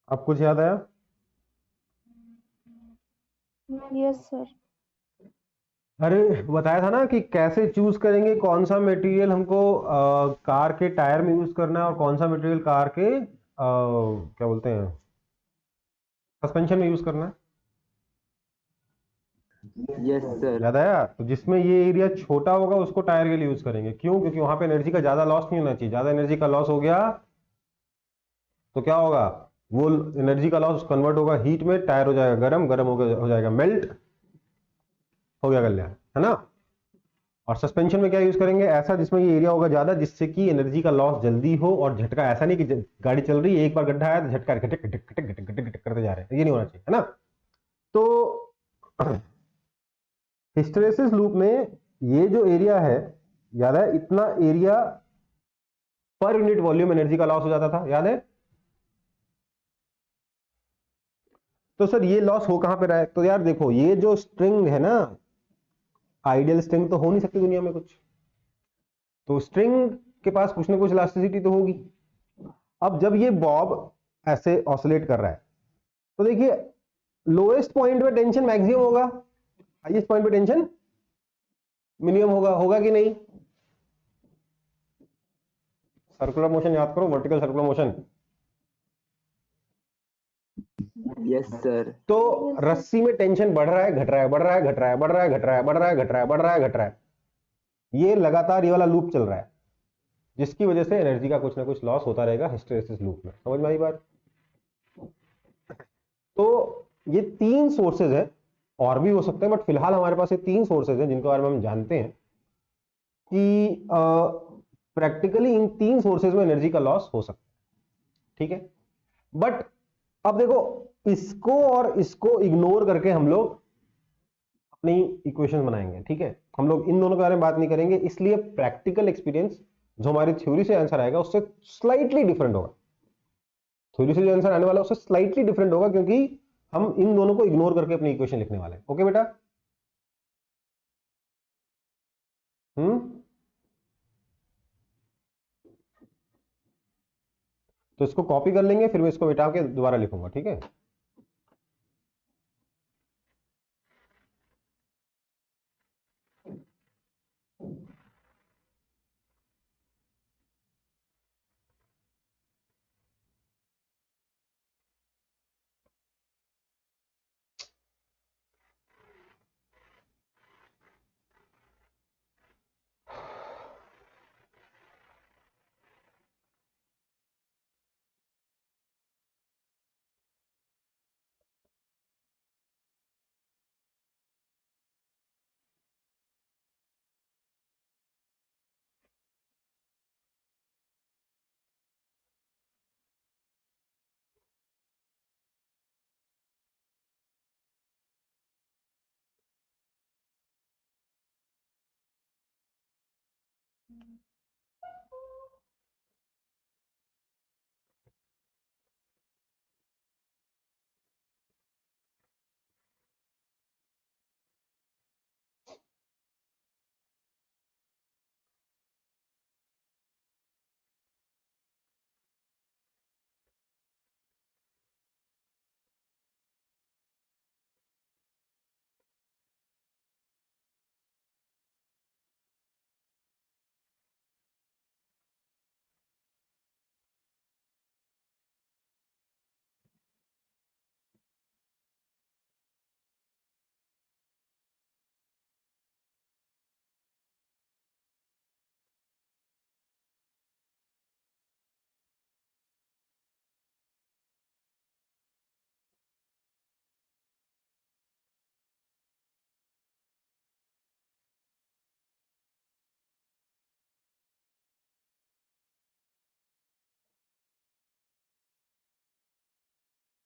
अब कुछ याद आया? Yes sir. अरे बताया था ना कि कैसे चूज करेंगे कौन सा मटेरियल हमको कार के टायर में यूज करना है और कौन सा मटेरियल कार के क्या बोलते हैं सस्पेंशन में यूज करना है। Yes sir. याद आया? तो जिसमें ये एरिया छोटा होगा उसको टायर के लिए यूज करेंगे। क्यों? क्योंकि वहां पे एनर्जी का ज्यादा लॉस नहीं होना चाहिए। ज्यादा एनर्जी का लॉस हो गया तो क्या होगा? वो एनर्जी का लॉस कन्वर्ट होगा हीट में, टायर हो जाएगा गर्म, गर्म हो जाएगा मेल्ट, हो गया कल्याण, है ना। और सस्पेंशन में क्या यूज करेंगे? ऐसा जिसमें ये एरिया होगा ज्यादा, जिससे कि एनर्जी का लॉस जल्दी हो और झटका ऐसा नहीं कि गाड़ी चल रही है एक बार गड्ढा आया तो झटका घटक घटक घटक घटक घटक घटक करते जा रहे हैं, ये नहीं होना चाहिए, है ना। तो हिस्टेरेसिस लूप में ये जो एरिया है, याद है, इतना area per unit volume energy का लॉस हो जाता था, याद है। तो सर ये लॉस हो कहां पे रहा है? तो यार देखो, ये जो स्ट्रिंग है ना, आइडियल स्ट्रिंग तो हो नहीं सकती दुनिया में कुछ, तो स्ट्रिंग के पास कुछ ना कुछ इलास्टिसिटी तो होगी। अब जब ये बॉब ऐसे ऑसिलेट कर रहा है तो देखिए, लोएस्ट पॉइंट पे टेंशन मैक्सिमम होगा, हाईएस्ट पॉइंट पे टेंशन मिनिमम होगा, होगा कि नहीं? सर्कुलर मोशन याद करो, vertical circular motion. Yes sir. तो रस्सी में टेंशन बढ़ रहा है घट रहा है, बढ़ रहा है घट रहा है, बढ़ रहा है घट रहा है, बढ़ रहा है घट रहा है, बढ़ रहा है घट रहा है, ये लगातार ये वाला लूप चल रहा है, जिसकी वजह से एनर्जी का कुछ ना कुछ लॉस होता रहेगा हिस्टेरेसिस लूप में। समझ में आई बात? तो ये तीन सोर्सेज है, और भी हो सकते हैं बट फिलहाल हमारे पास ये तीन सोर्सेज हैं जिनके बारे में हम जानते हैं कि प्रैक्टिकली इन तीन सोर्सेज में एनर्जी का लॉस हो सकता है, ठीक है। बट अब देखो, इसको और इसको इग्नोर करके हम लोग अपनी इक्वेशन बनाएंगे, ठीक है। हम लोग इन दोनों के बारे में बात नहीं करेंगे, इसलिए प्रैक्टिकल एक्सपीरियंस जो हमारी थ्योरी से आंसर आएगा उससे स्लाइटली डिफरेंट होगा। थ्योरी से जो आंसर आने वाला है उससे स्लाइटली डिफरेंट होगा, क्योंकि हम इन दोनों को इग्नोर करके अपनी इक्वेशन लिखने वाले हैं। ओके बेटा? तो इसको कॉपी कर लेंगे, फिर मैं इसको मिटा के दोबारा लिखूंगा, ठीक है।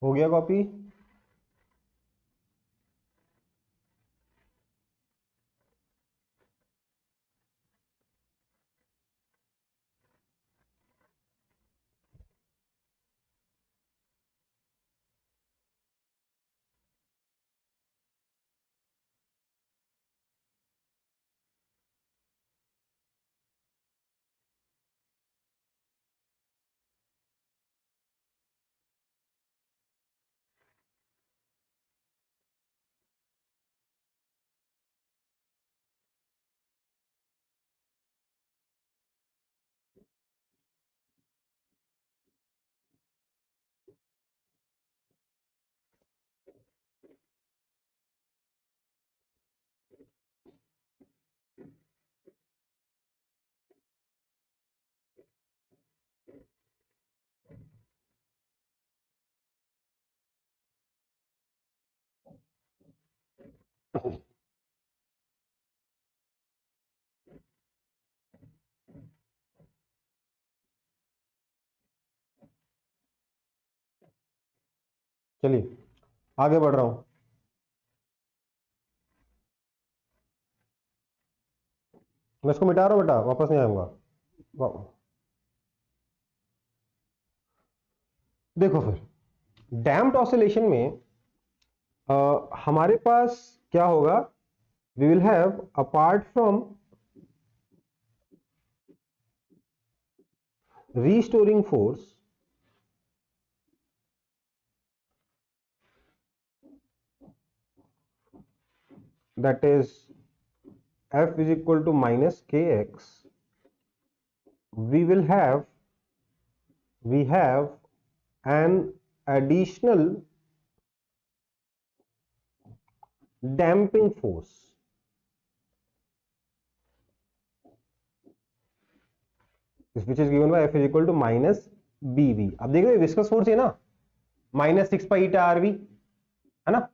हो गया कॉपी? चलिए आगे बढ़ रहा हूं। मैं इसको मिटा रहा हूं बेटा, वापस नहीं आऊंगा। देखो फिर डैम्प्ड ऑसिलेशन में हमारे पास क्या होगा? We will have apart from restoring force, that is F is equal to minus kx, we will have an additional damping force, which is given by F is equal to minus bv। अब देख रहे हो viscous force है ना, minus 6 pi eta r v है ना,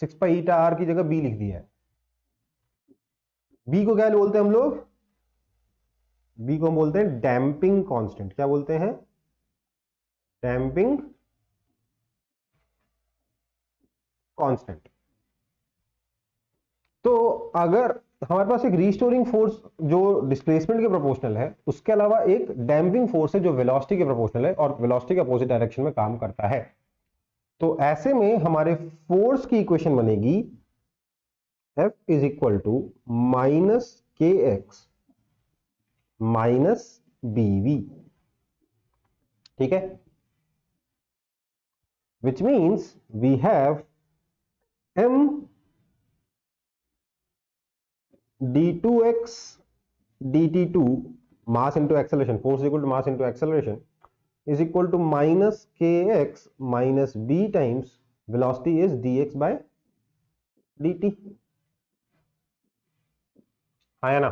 6 pi eta are की जगह बी लिख दिया है। बी को क्या बोलते हैं हम लोग? बी को हम बोलते हैं डैम्पिंग कांस्टेंट। क्या बोलते हैं? Damping constant. तो अगर हमारे पास एक रीस्टोरिंग फोर्स जो डिस्प्लेसमेंट के प्रोपोर्शनल है, उसके अलावा एक डैम्पिंग फोर्स है जो वेलोसिटी के प्रोपोर्शनल है और वेलोसिटी के अपोजिट डायरेक्शन में काम करता है, तो ऐसे में हमारे फोर्स की इक्वेशन बनेगी F is equal to minus के एक्स माइनस BV, ठीक है, which means we have m d2x dt2 mass into acceleration, force equal to mass into acceleration is equal to minus kx minus b times velocity is dx by dt, आया ना।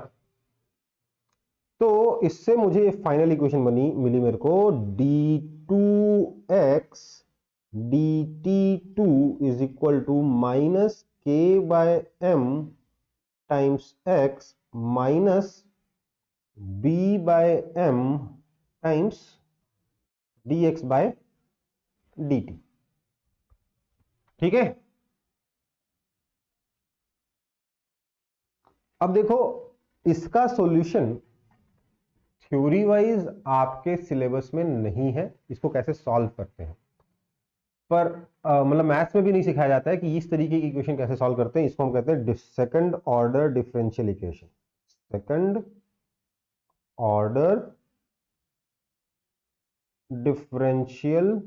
तो इससे मुझे final equation मिली मेरे को d2x dt2 is equal to minus k by m times x minus b by m times dx by dt, ठीक है। अब देखो इसका सॉल्यूशन थ्योरी वाइज आपके सिलेबस में नहीं है, इसको कैसे सॉल्व करते हैं, पर मतलब मैथ्स में भी नहीं सिखाया जाता है कि इस तरीके की इक्वेशन कैसे सॉल्व करते हैं। इसको हम कहते हैं second order differential equation, second order differential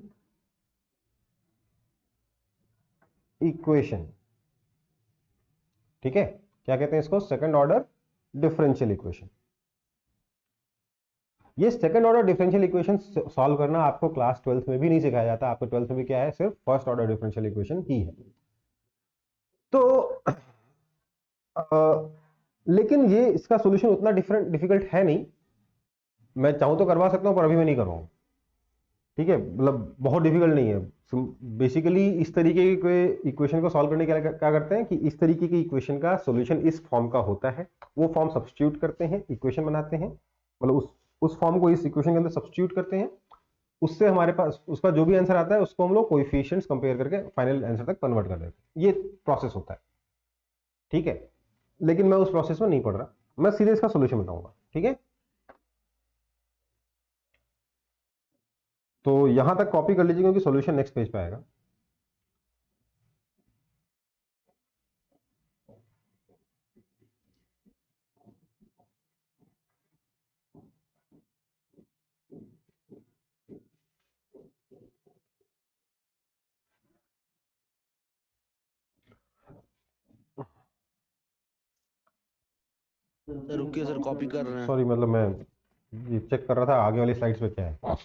equation, ठीक है। क्या कहते हैं इसको? Second order differential equation. ये second order differential equation solve करना आपको क्लास 12th में भी नहीं सिखाया जाता, आपको 12th में भी क्या है, सिर्फ फर्स्ट ऑर्डर डिफरेंशियल इक्वेशन ही है। तो लेकिन ये इसका सॉल्यूशन उतना डिफिकल्ट है नहीं, मैं चाहूं तो करवा सकता हूं पर अभी मैं नहीं करूंगा, ठीक है। मतलब बहुत डिफिकल्ट नहीं है। बेसिकली इस तरीके के इक्वेशन को सॉल्व करने के लिए क्या करते हैं कि इस तरीके की इक्वेशन का सॉल्यूशन इस फॉर्म का होता है, वो फॉर्म सब्स्टिट्यूट करते हैं, इक्वेशन बनाते हैं, मतलब उस फॉर्म को इस इक्वेशन के अंदर सब्स्टिट्यूट करते हैं, उससे हमारे पास उसका जो भी आंसर आता है उसको हम लोग कोएफिशिएंट्स कंपेयर करके फाइनल आंसर तक कन्वर्ट कर देते हैं। ये प्रोसेस होता है, ठीक है। लेकिन मैं उस प्रोसेस में नहीं पढ़ रहा, मैं सीधे इसका सॉल्यूशन बताऊंगा, ठीक है। तो यहां तक कॉपी कर लीजिए क्योंकि सॉल्यूशन नेक्स्ट पेज पे आएगा। सर रुकिए सर, कॉपी कर रहे हैं। सॉरी, मतलब मैं ये चेक कर रहा था आगे वाली स्लाइड्स पे क्या है।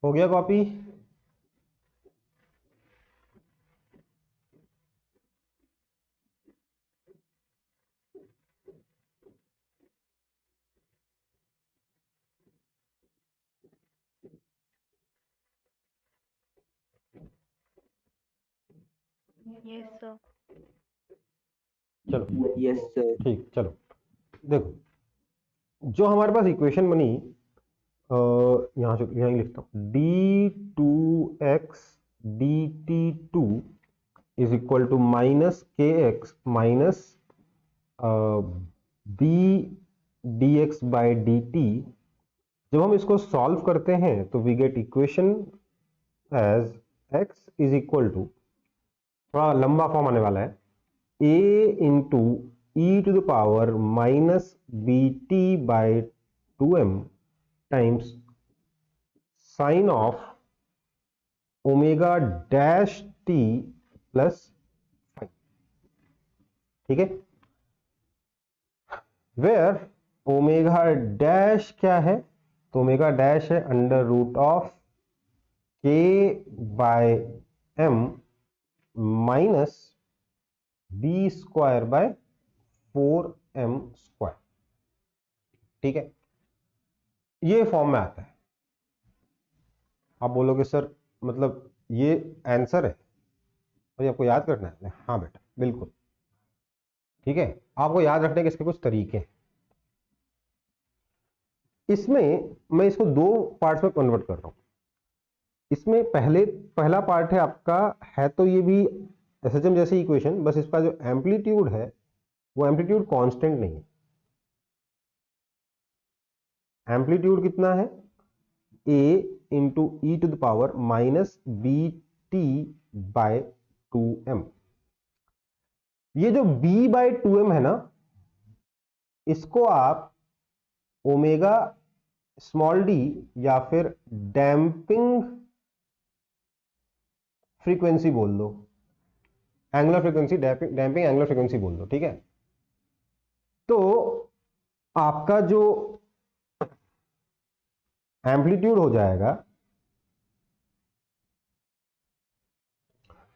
हो गया कॉपी? Yes, sir. चलो Yes, sir. ठीक, चलो देखो जो हमारे पास इक्वेशन बनी, यहाँ से यहाँ लिखता हूँ, d2x dt2 is equal to minus के x minus B D x by D t. जब हम इसको सॉल्व करते हैं तो we get equation as x is equal to, थोड़ा लंबा फॉर्म आने वाला है, a into e to the power minus B t by 2m times sine of omega dash t plus 5। ठीक है, वेयर ओमेगा डैश क्या है? तो ओमेगा डैश है under root of k by m minus b square by 4m square. ठीक है, ये form में आता है। आप बोलोगे सर मतलब ये आंसर है और ये आपको याद करना है? हाँ बेटा बिल्कुल। ठीक है, आपको याद रखने के इसके कुछ तरीके हैं। इसमें मैं इसको दो पार्ट्स में कन्वर्ट कर रहा हूं। इसमें पहला पार्ट है आपका, है तो ये भी एसएचएम जैसी इक्वेशन, बस इसका जो एम्पलीट्यूड है वो एम्पलीट्यूड कांस्टेंट नहीं है। एम्पलीट्यूड कितना है? a into e to the power minus B t by 2m। ये जो b बाय 2m है ना, इसको आप ओमेगा स्मॉल डी या फिर डैम्पिंग फ्रीक्वेंसी बोल दो, angular frequency, damping angular frequency बोल दो। ठीक है, तो आपका जो एम्पलीट्यूड हो जाएगा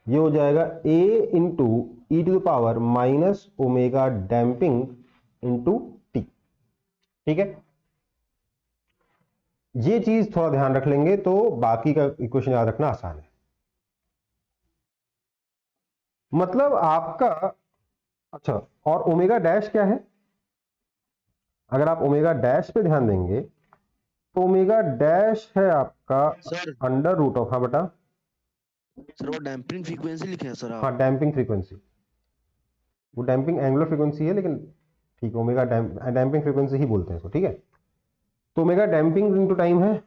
ये हो जाएगा a into e to the power minus omega damping into t. ठीक है, ये चीज थोड़ा ध्यान रख लेंगे तो बाकी का इक्वेशन याद रखना आसान है। मतलब आपका, अच्छा, और ओमेगा डैश क्या है? अगर आप ओमेगा डैश पे ध्यान देंगे तो ओमेगा डैश है आपका सर अंडर रूट ऑफ, हाँ बेटा, सर वो डैम्पिंग फ्रीक्वेंसी लिखे हैं सर आप? हाँ डैम्पिंग फ्रीक्वेंसी, वो डैम्पिंग एंगुलर फ्रीक्वेंसी है लेकिन ठीक है, ओमेगा डैम्पिंग फ्रीक्वेंसी ही बोलते हैं इसको। ठीक है, तो ओमेगा डैम्पिंग इनटू टाइम है,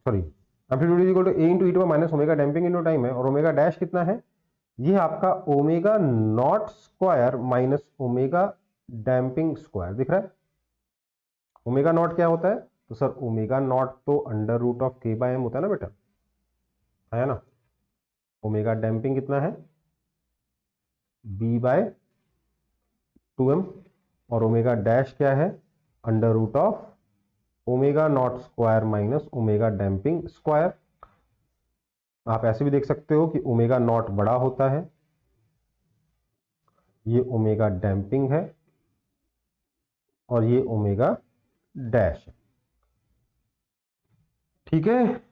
sorry, amplitude is equal to a into e to power minus omega damping into time है, और ओमेगा डैश कितना है? ये आपका omega not square minus omega damping square दिख रहा है। ओमेगा नॉट क्या होता है? तो सर ओमेगा नॉट तो under root of k by m होता है ना बेटा, है ना। ओमेगा डैम्पिंग कितना है? b बाय 2m, और ओमेगा डैश क्या है? Under root of omega not square minus omega damping square. आप ऐसे भी देख सकते हो कि ओमेगा नॉट बड़ा होता है, ये ओमेगा डैम्पिंग है और ये ओमेगा डैश है। ठीक है,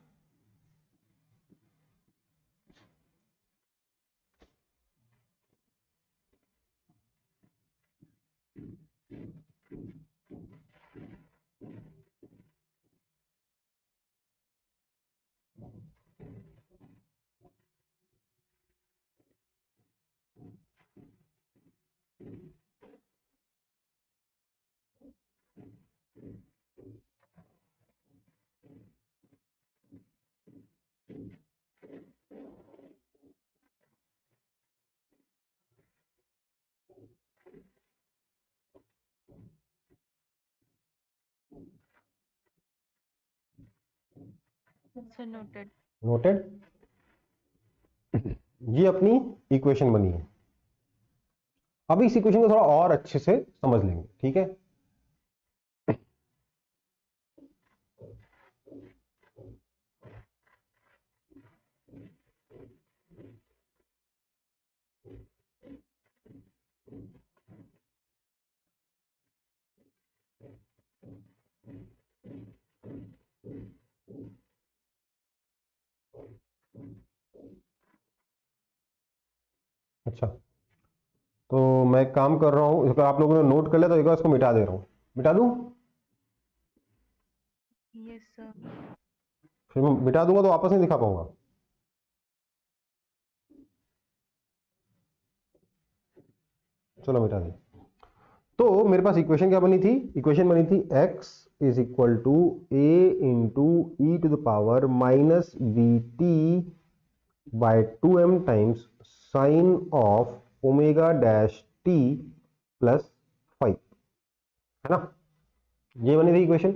Sir, noted. नोटेड। ये अपनी इक्वेशन बनी है। अब इस इक्वेशन को थोड़ा और अच्छे से समझ लेंगे। ठीक है, अच्छा, तो मैं एक काम कर रहा हूँ, अगर आप लोगों ने नोट कर लिया तो एक बार इसको मिटा दे रहा हूँ। मिटा दूँ? Yes, sir. फिर मैं मिटा दूंगा तो वापस नहीं दिखा पाऊंगा। चलो मिटा दी। तो मेरे पास इक्वेशन क्या बनी थी? इक्वेशन बनी थी x is equal to a into e to the power minus B t by 2m times sine of omega dash t plus 5, है ना? ये बनी थी इक्वेशन।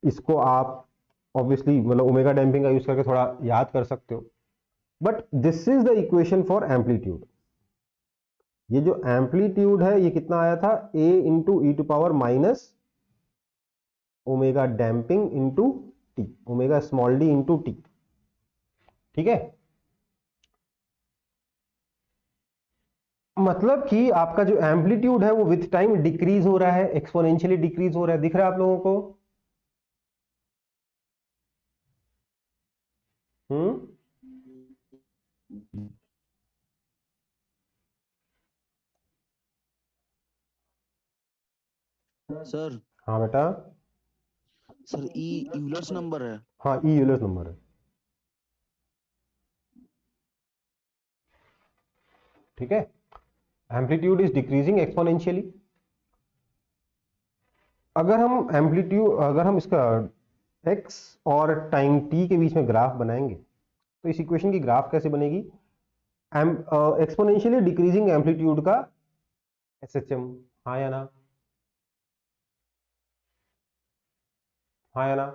इसको आप ऑब्वियसली मतलब ओमेगा डैम्पिंग का यूज करके थोड़ा याद कर सकते हो, but this is the equation for amplitude. ये जो एम्पलीट्यूड है ये कितना आया था? a into e to power minus omega damping into t, omega small d into t. ठीक है, मतलब कि आपका जो एम्पलीट्यूड है वो विथ टाइम डिक्रीज हो रहा है, एक्सपोनेंशियली डिक्रीज हो रहा है। दिख रहा है आप लोगों को? हम्म, सर हाँ बेटा, सर ई यूलर्स नंबर है। हाँ ई यूलर्स नंबर है। ठीक है, एम्पलीट्यूड इज डिक्रीजिंग एक्सपोनेंशियली। अगर हम इसका x और टाइम t के बीच में ग्राफ बनाएंगे तो इस इक्वेशन की ग्राफ कैसे बनेगी? एक्सपोनेंशियली डिक्रीजिंग एम्पलीट्यूड का एसएचएम। हाँ या ना? हाँ या ना?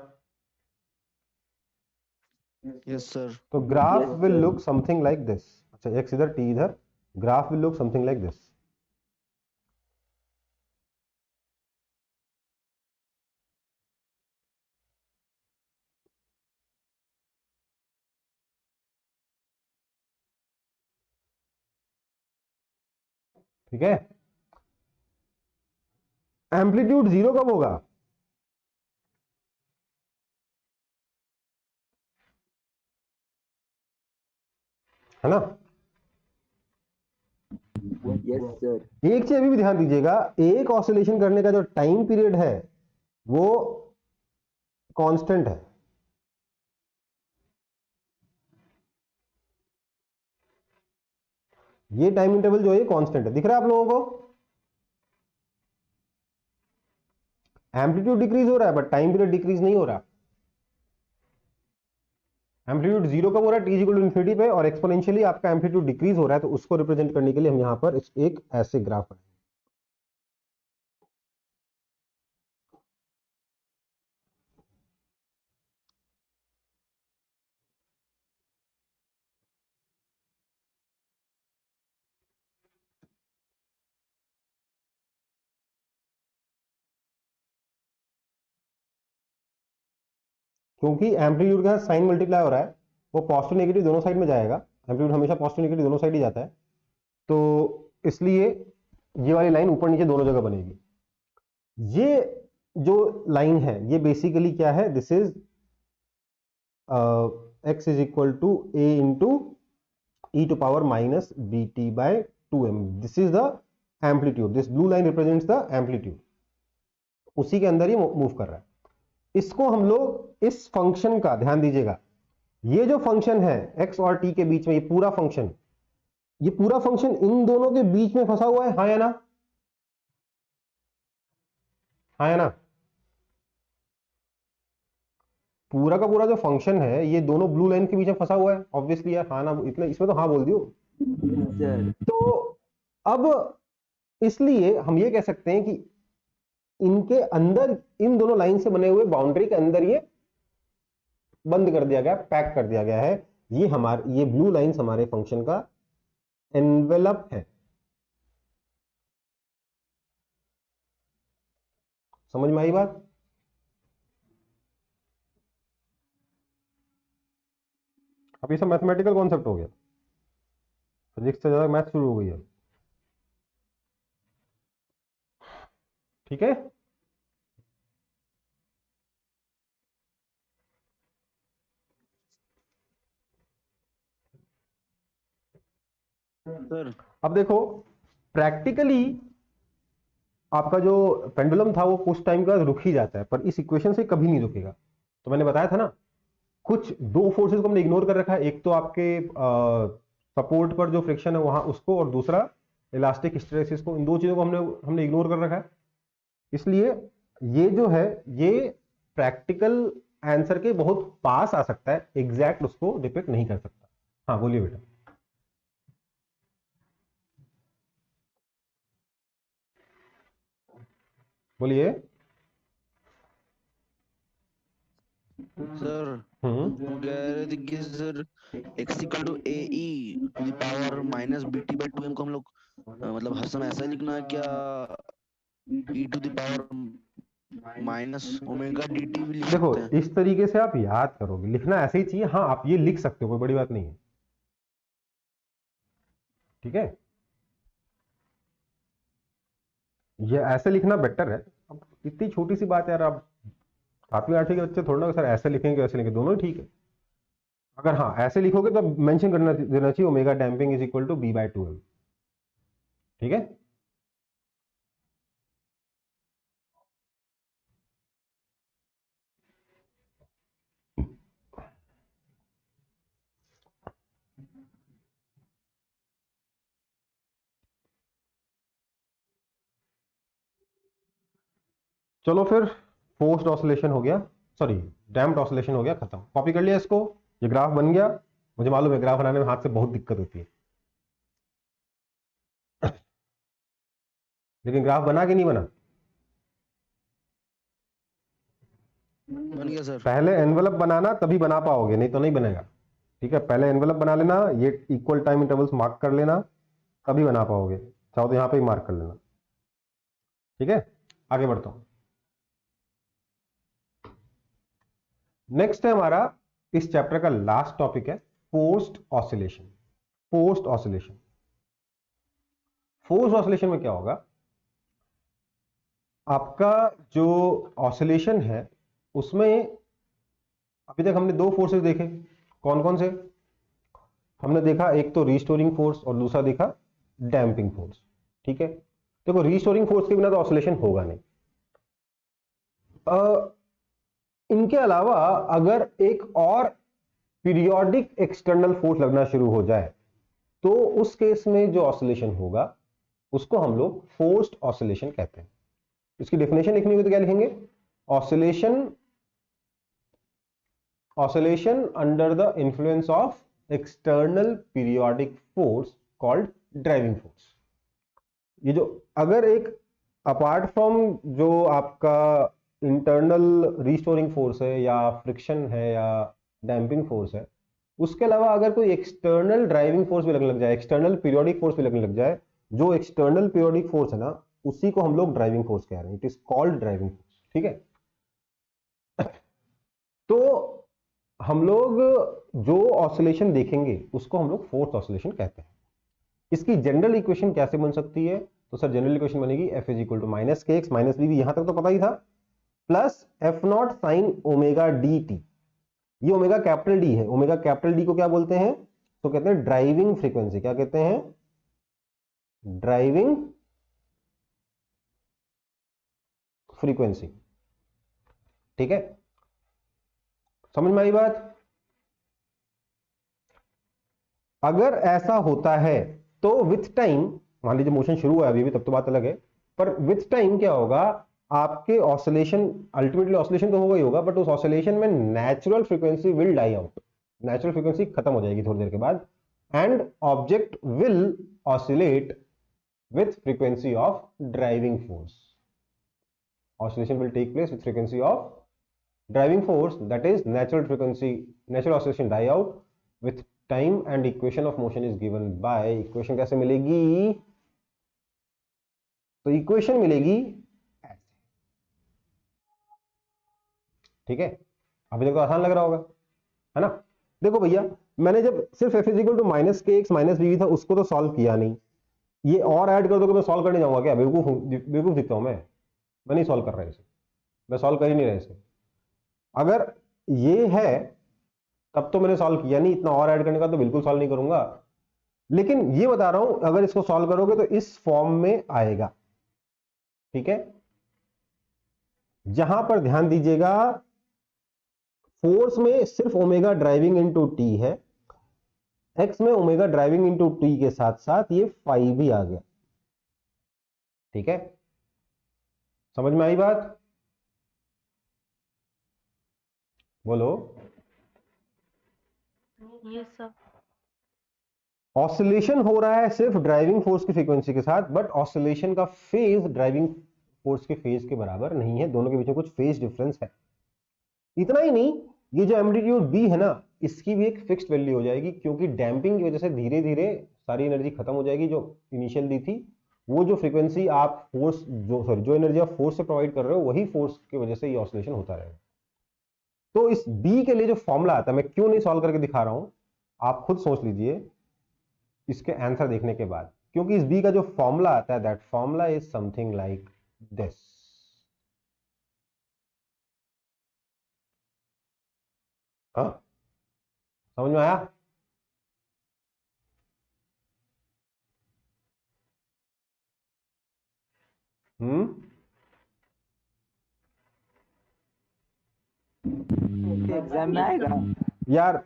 Yes sir. तो graph Yes, will sir. Look something like this. अच्छा, x इधर t इधर, graph will look something like this. ठीक है, एम्पलीट्यूड जीरो कब होगा? है ना? Yes, sir. एक चीज अभी भी ध्यान दीजिएगा, एक ऑसिलेशन करने का जो टाइम पीरियड है वो कांस्टेंट है। ये टाइम इंटरवल जो है ये कांस्टेंट है। दिख रहा है आप लोगों को? एम्पलीट्यूड डिक्रीज हो रहा है बट टाइम पीरियड डिक्रीज नहीं हो रहा। एम्पलीट्यूड जीरो कब हो रहा है? टी इक्वल टू इन्फिनिटी पे, और एक्सपोनेंशियली आपका एम्पलीट्यूड डिक्रीज हो रहा है, तो उसको रिप्रेजेंट करने के लिए हम यहां पर एक ऐसे ग्राफ बनाएंगे। क्योंकि एम्पलीट्यूड का साइन मल्टीप्लाई हो रहा है, वो पॉजिटिव नेगेटिव दोनों साइड में जाएगा। एम्पलीट्यूड हमेशा पॉजिटिव नेगेटिव दोनों साइड ही जाता है, तो इसलिए ये वाली लाइन ऊपर नीचे दोनों जगह बनेगी। ये जो लाइन है ये बेसिकली क्या है? This is x is equal to a into e to power minus bt by 2m. This is the amplitude. This blue line represents the amplitude. उसी के अंदर ही मूव कर रहा है। इसको हम लोग इस फंक्शन का ध्यान दीजिएगा, ये जो फंक्शन है x और t के बीच में, ये पूरा फंक्शन इन दोनों के बीच में फंसा हुआ है। हाँ या ना? हाँ या ना? पूरा का पूरा जो फंक्शन है ये दोनों ब्लू लाइन के बीच में फंसा हुआ है ऑब्वियसली यार। हाँ ना? इतना इसमें तो हाँ बोल दियो। Yes, sir. तो अब इसलिए हम ये कह सकते हैं कि इनके अंदर, इन दोनों लाइन से बने हुए बाउंड्री के अंदर ये बंद कर दिया गया, पैक कर दिया गया है। ये ब्लू लाइंस हमारे फंक्शन का एनवेलप है। समझ में आई बात? अब ये सब मैथमेटिकल कॉन्सेप्ट हो गया, फिजिक्स से ज्यादा मैथ शुरू हो गई है। ठीक है, सर अब देखो प्रैक्टिकली आपका जो पेंडुलम था वो कुछ टाइम के बाद रुक ही जाता है, पर इस इक्वेशन से कभी नहीं रुकेगा। तो मैंने बताया था ना, कुछ दो फोर्सेस को हमने इग्नोर कर रखा है, एक तो आपके सपोर्ट पर जो फ्रिक्शन है वहां उसको, और दूसरा इलास्टिक हिस्टैरिसीस को। इन दो चीजों को हमने इग्नोर कर रखा है। इसलिए ये जो है ये प्रैक्टिकल आंसर के बहुत पास आ सकता है, एग्जैक्ट उसको डिपिक्ट नहीं कर सकता। हाँ बोलिए बेटा। बोलिए। सर हम कह रहे थे कि sir x equal to a e to the power minus B t by two m को हम लोग मतलब हर समय ऐसा लिखना है क्या, e to the power minus omega D T भी लिख देखो सकते हैं? इस तरीके से आप याद करोगे, लिखना ऐसे ही चाहिए। हाँ आप ये लिख सकते हो, कोई बड़ी बात नहीं है, ठीक है, ये ऐसे लिखना बेटर है। अब इतनी छोटी सी बात यार, आप 7वीं 8वीं के बच्चे थोड़ा ना सर ऐसे लिखेंगे वैसे लिखेंगे, दोनों ही ठीक है। अगर हाँ ऐसे लिखोगे तो मेंशन करना देना चाहिए omega damping is equal to b by 2m, ठीक है। चलो फिर, फोर्स्ड ऑसिलेशन हो गया, सॉरी डैम्प्ड ऑसिलेशन हो गया, खत्म। कॉपी कर लिया इसको, ये ग्राफ बन गया। मुझे मालूम है ग्राफ बनाने में हाथ से बहुत दिक्कत होती है, लेकिन ग्राफ बना कि नहीं बना? बन गया सर। पहले एनवेलप बनाना तभी बना पाओगे, नहीं तो नहीं बनेगा, ठीक है। पहले एनवेलप बना लेना, ये इक्वल टाइम इंटरवल्स मार्क कर लेना, तभी बना पाओगे। चाहो तो यहां पे ही मार्क कर लेना, ठीक है। आगे बढ़ता हूं। नेक्स्ट है हमारा इस चैप्टर का लास्ट टॉपिक है forced oscillation. Forced oscillation, forced oscillation में क्या होगा, आपका जो ऑसिलेशन है उसमें अभी तक हमने दो फोर्सेस देखे, कौन कौन से? हमने देखा एक तो रीस्टोरिंग फोर्स और दूसरा देखा डैम्पिंग फोर्स, ठीक है। देखो रीस्टोरिंग फोर्स के बिना तो ऑसिलेशन होगा नहीं। इनके अलावा अगर एक और पीरियोडिक एक्सटर्नल फोर्स लगना शुरू हो जाए तो उस केस में जो ऑसिलेशन होगा उसको हम लोग फोर्स्ड ऑसिलेशन कहते हैं। इसकी डेफिनेशन लिखनी होगी तो क्या लिखेंगे? Oscillation under the influence of external periodic force called driving force. ये जो अगर एक अपार्ट फ्रॉम जो आपका इंटरनल रीस्टोरिंग फोर्स है या फ्रिक्शन है या डैम्पिंग फोर्स है, उसके अलावा अगर कोई एक्सटर्नल ड्राइविंग फोर्स भी लगने लग जाए, एक्सटर्नल पीरियोडिक फोर्स भी लगने लग जाए, जो एक्सटर्नल पीरियोडिक फोर्स है ना उसी को हम लोग ड्राइविंग फोर्स कह रहे हैं। It is called driving force, ठीक है। तो हम लोग जो ऑसिलेशन देखेंगे उसको हम लोग फोर्स्ड ऑसिलेशन कहते हैं। इसकी जनरल इक्वेशन कैसे बन सकती है? तो सर जनरल इक्वेशन बनेगी F is equal to minus के एक्स माइनस बी, यहां तक तो पता ही था, plus F not sine omega D t. ये ओमेगा कैपिटल डी है, ओमेगा कैपिटल डी को क्या बोलते हैं? तो कहते हैं ड्राइविंग फ्रीक्वेंसी। क्या कहते हैं? ड्राइविंग फ्रीक्वेंसी, ठीक है। समझ में आई बात? अगर ऐसा होता है तो विथ टाइम, मान लीजिए मोशन शुरू हुआ अभी भी, तब तो बात अलग है, पर विथ टाइम क्या होगा, आपके ऑसिलेशन, अल्टीमेटली ऑसिलेशन तो होगा ही होगा, बट उस ऑसिलेशन में natural frequency will die out, natural frequency खत्म हो जाएगी थोड़ी देर के बाद, and object will oscillate with frequency of driving force. Oscillation will take place with frequency of driving force, that is natural frequency, natural oscillation die out with time, and equation of motion is given by, equation कैसे मिलेगी? तो equation मिलेगी ऐसे, ठीक है। अभी तक तो आसान लग रहा होगा, है ना। देखो भैया, मैंने जब सिर्फ F is equal to minus के एक्स माइनस बी था उसको तो सॉल्व किया नहीं, ये और ऐड कर दो कि मैं सॉल्व करने जाऊंगा क्या? बेवकूफ दिखता हूं मैं नहीं सॉल्व कर रहा इसे, मैं सॉल्व कर ही नहीं रहा इसे। अगर ये है तब तो मैंने सॉल्व किया नहीं, इतना और ऐड करने का तो बिल्कुल सॉल्व नहीं करूंगा। लेकिन ये बता रहा हूं अगर इसको सॉल्व करोगे तो इस फॉर्म में आएगा, ठीक है। जहां पर ध्यान दीजिएगा फोर्स में सिर्फ ओमेगा ड्राइविंग इनटू टी है, एक्स में ओमेगा ड्राइविंग इनटू टी के साथ साथ ये फाई भी आ गया, ठीक है। समझ में आई बात? बोलो। Yes, sir. ऑसिलेशन हो रहा है सिर्फ ड्राइविंग फोर्स की फ्रीक्वेंसी के साथ, बट ऑसिलेशन का फेज ड्राइविंग फोर्स के फेज के बराबर नहीं है, दोनों के बीच में कुछ फेज डिफरेंस है। इतना ही नहीं, ये जो एम्पलीट्यूड बी है ना, इसकी भी एक फिक्स्ड वैल्यू हो जाएगी, क्योंकि डैम्पिंग की वजह से धीरे धीरे सारी एनर्जी खत्म हो जाएगी जो इनिशियल दी थी। वो जो फ्रीक्वेंसी आप फोर्स जो एनर्जी आप फोर्स से प्रोवाइड कर रहे हो, वही फोर्स की वजह से ये ऑसिलेशन होता रहेगा। तो इस बी के लिए जो फॉर्मूला आता है, मैं क्यों नहीं सॉल्व करके दिखा रहा हूं, आप खुद सोच लीजिए इसके आंसर देखने के बाद, क्योंकि इस बी का जो फॉर्मूला आता है, that formula is something like this. हाँ, समझ में आया? एग्जाम में आएगा। यार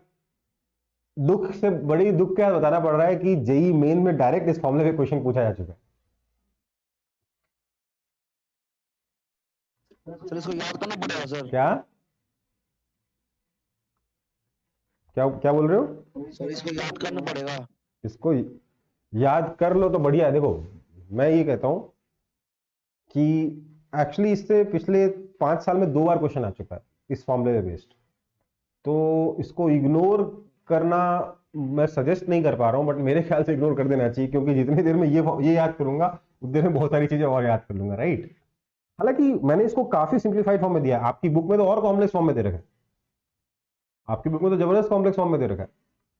दुख से बड़ी दुख क्या बताना पड़ रहा है कि जेई मेन में डायरेक्ट इस फॉर्मूले पे क्वेश्चन पूछा जा चुका है। सर इसको याद करना पड़ेगा सर। क्या क्या क्या बोल रहे हो? सर इसको याद करना पड़ेगा। इसको याद कर लो तो बढ़िया है। देखो मैं ये कहता हूं कि एक्चुअली इससे पिछले 5 साल में 2 बार क्वेश्चन आ चुका है इस फॉर्मूले पे बेस्ड, तो इसको इग्नोर करना मैं सजेस्ट नहीं कर पा रहा हूं, बट मेरे ख्याल से इग्नोर कर देना चाहिए, क्योंकि जितनी देर में ये याद करूंगा उतनी देर में बहुत सारी चीजें और याद कर लूंगा, राइट। हालांकि मैंने इसको काफी सिंप्लीफाइड फॉर्म में दिया है, आपकी बुक में तो और कॉम्प्लेक्स फॉर्म में दे रखा है, आपकी बुक में तो जबरदस्त कॉम्प्लेक्स फॉर्म में दे रखा है,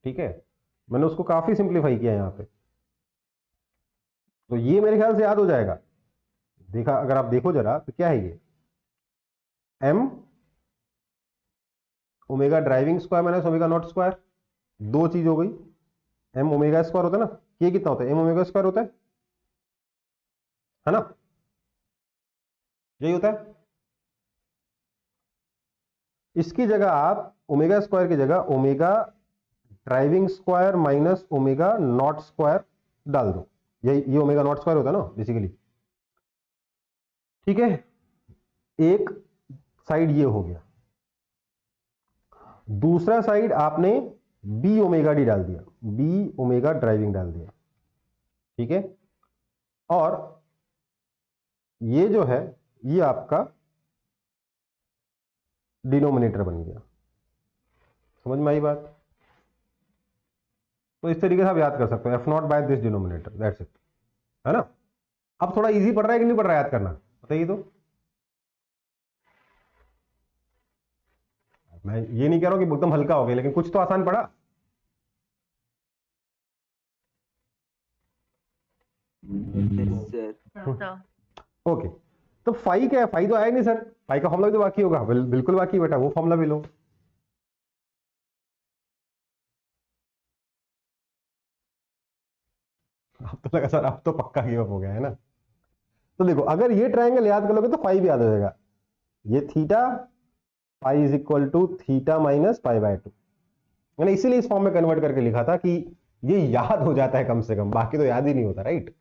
ठीक है। मैंने उसको काफी सिंप्लीफाई किया यहाँ पे, तो ये मेरे ख्याल से याद हो जाएगा। देखा, अगर आप देखो जरा तो क्या है ये, m omega driving square minus omega not square, दो चीज हो गई। एम ओमेगा स्क्वायर होता है ना, ये कितना होता है, एम ओमेगा स्क्वायर होता है ना, यही होता है। इसकी जगह आप ओमेगा स्क्वायर की जगह omega driving square minus omega not square डाल दो, ये ओमेगा नॉट स्क्वायर होता है ना बेसिकली, ठीक है। एक साइड ये हो गया, दूसरा साइड आपने बी ओमेगा डी डाल दिया, बी ओमेगा ड्राइविंग डाल दिया, ठीक है। और ये जो है ये आपका डिनोमिनेटर बन गया। समझ में आई बात? तो इस तरीके से आप याद कर सकते हो, F not by this denominator, that's it, है ना। अब थोड़ा इजी पड़ रहा है कि नहीं पड़ रहा है याद करना, बताइए तो। मैं ये नहीं कह रहा हूं कि एकदम हल्का हो गया, लेकिन कुछ तो आसान पड़ा। Yes sir. Sir. ओके, तो फाई क्या है? फाई तो आया नहीं सर, फाई का फॉर्मूला भी तो बाकी होगा। बिल्कुल बाकी बेटा, वो फॉर्मूला भी लो। अब तो लगा सर अब तो पक्का गिव अप हो गया है ना। तो देखो, अगर ये ट्रायंगल याद कर लोगे तो फाई भी याद हो जाएगा। ये theta, pi is equal to theta minus pi by 2। मैंने इसीलिए इस फॉर्म में कन्वर्ट करके लिखा था कि ये याद हो जाता है कम से कम, बाकी तो याद ही नहीं होता, राइट।